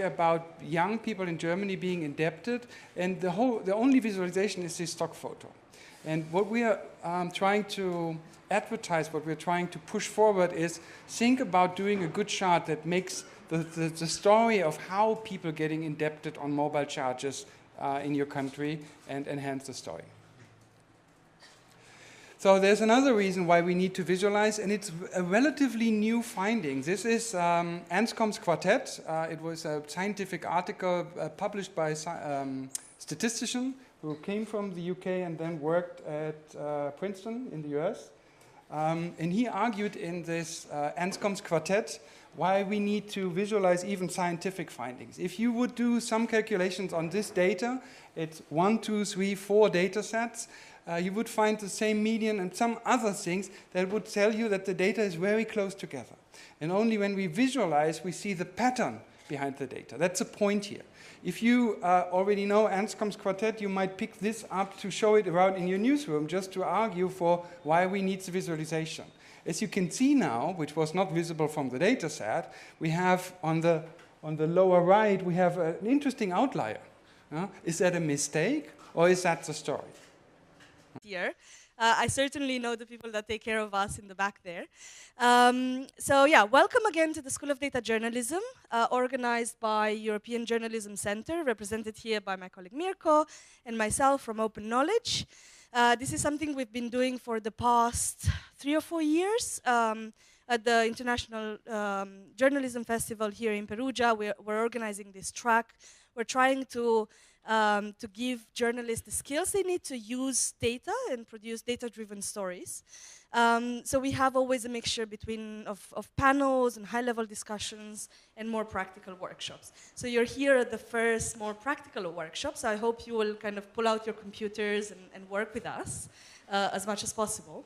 About young people in Germany being indebted, and the only visualization is this stock photo. And what we are trying to advertise, what we're trying to push forward is think about doing a good chart that makes the story of how people getting indebted on mobile charges in your country and enhance the story. So there's another reason why we need to visualize, and it's a relatively new finding. This is Anscombe's quartet. It was a scientific article published by a statistician who came from the UK and then worked at Princeton in the US. And he argued in this Anscombe's quartet why we need to visualize even scientific findings. If you would do some calculations on this data, it's 1, 2, 3, 4 data sets, you would find the same median and some other things that would tell you that the data is very close together. And only when we visualize, we see the pattern behind the data. That's the point here. If you already know Anscombe's quartet, you might pick this up to show it around in your newsroom just to argue for why we need the visualization. As you can see now, which was not visible from the data set, we have on the lower right, we have an interesting outlier. Is that a mistake or is that the story? Here. I certainly know the people that take care of us in the back there. So yeah, welcome again to the School of Data Journalism, organized by European Journalism Center, represented here by my colleague Mirko and myself from Open Knowledge. This is something we've been doing for the past 3 or 4 years at the International Journalism Festival here in Perugia. We're organizing this track. We're trying to give journalists the skills they need to use data and produce data-driven stories. So we have always a mixture between of panels and high-level discussions and more practical workshops. So you're here at the first more practical workshop, so I hope you will kind of pull out your computers and work with us as much as possible.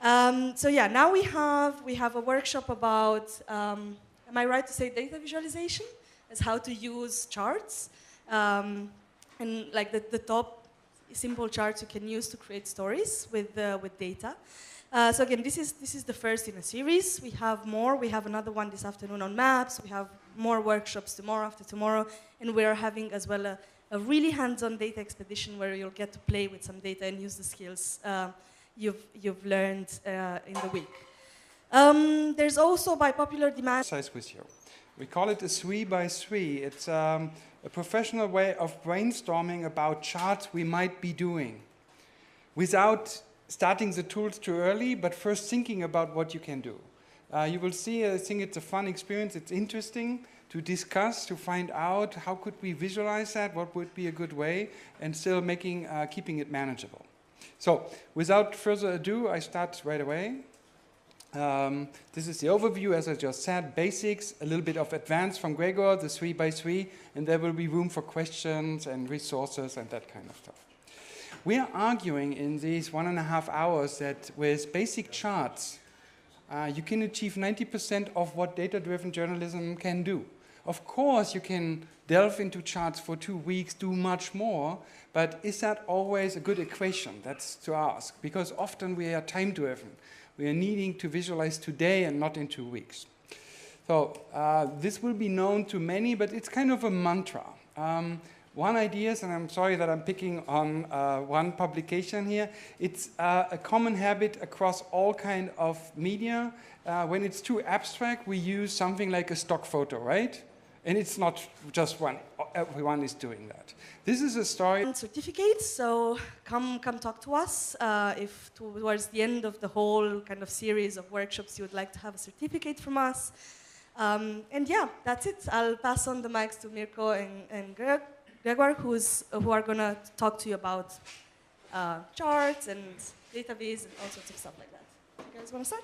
So yeah, now we have a workshop about, am I right to say data visualization? As how to use charts. And like the top simple charts you can use to create stories with data. So again, this is the first in a series. We have more. We have another one this afternoon on maps. We have more workshops tomorrow after tomorrow, and we are having as well a really hands-on data expedition where you'll get to play with some data and use the skills you've learned in the week. There's also by popular demand. With you. We call it a 3x3. It's a professional way of brainstorming about charts we might be doing without starting the tools too early, but first thinking about what you can do. You will see, I think it's a fun experience. It's interesting to discuss, to find out how could we visualize that, what would be a good way, and still keeping it manageable. So, without further ado, I start right away. This is the overview, as I just said, basics, a little bit of advance from Gregor, the 3x3, and there will be room for questions and resources and that kind of stuff. We are arguing in these 1.5 hours that with basic charts, you can achieve 90% of what data-driven journalism can do. Of course, you can delve into charts for 2 weeks, do much more, but is that always a good equation? That's to ask, because often we are time-driven. We are needing to visualize today and not in 2 weeks. So this will be known to many, but it's kind of a mantra. One idea is, and I'm sorry that I'm picking on one publication here, it's a common habit across all kind of media. When it's too abstract, we use something like a stock photo, right? And it's not just one, everyone is doing that. This is a story. Certificates, so come talk to us if towards the end of the whole kind of series of workshops you would like to have a certificate from us. And yeah, that's it. I'll pass on the mics to Mirko and Gregor, who are going to talk to you about charts and database and all sorts of stuff like that. You guys want to start?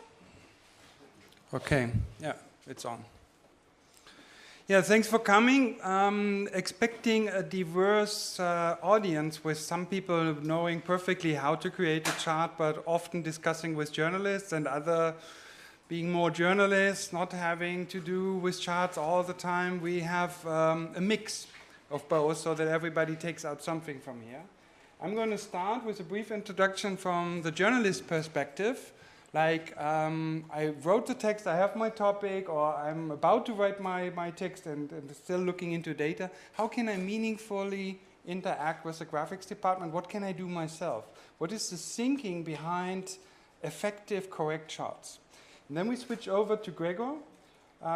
Okay, yeah, it's on. Yeah, thanks for coming. Expecting a diverse audience with some people knowing perfectly how to create a chart, but often discussing with journalists and other being more journalists, not having to do with charts all the time. We have a mix of both so that everybody takes out something from here. I'm going to start with a brief introduction from the journalist perspective. Like, I wrote the text, I have my topic, or I'm about to write my text and still looking into data. How can I meaningfully interact with the graphics department? What can I do myself? What is the thinking behind effective, correct charts? And then we switch over to Gregor,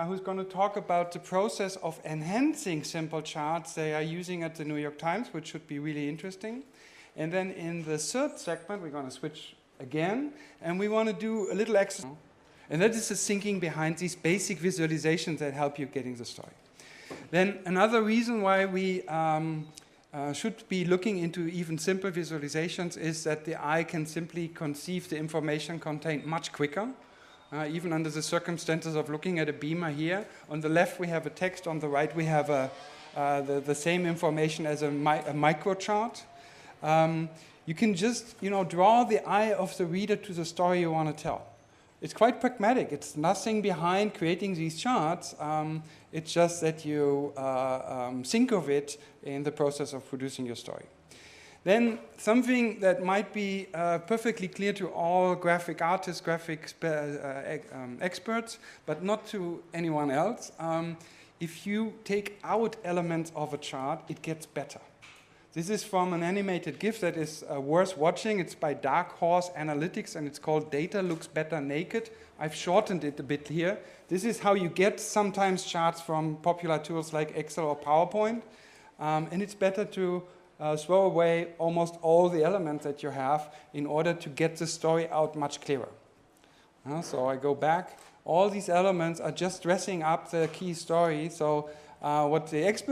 who's going to talk about the process of enhancing simple charts they are using at the New York Times, which should be really interesting. And then in the third segment, we're going to switch again, and we want to do a little exercise. And that is the thinking behind these basic visualizations that help you getting the story. Then another reason why we should be looking into even simple visualizations is that the eye can simply conceive the information contained much quicker, even under the circumstances of looking at a beamer here. On the left we have a text, on the right we have the same information as a micro chart. You can just, draw the eye of the reader to the story you want to tell. It's quite pragmatic. It's nothing behind creating these charts. It's just that you think of it in the process of producing your story. Then something that might be perfectly clear to all graphic artists, graphic experts, but not to anyone else. If you take out elements of a chart, it gets better. This is from an animated GIF that is worth watching. It's by Dark Horse Analytics, and it's called Data Looks Better Naked. I've shortened it a bit here. This is how you get sometimes charts from popular tools like Excel or PowerPoint. And it's better to throw away almost all the elements that you have in order to get the story out much clearer. So I go back. All these elements are just dressing up the key story. So what the experts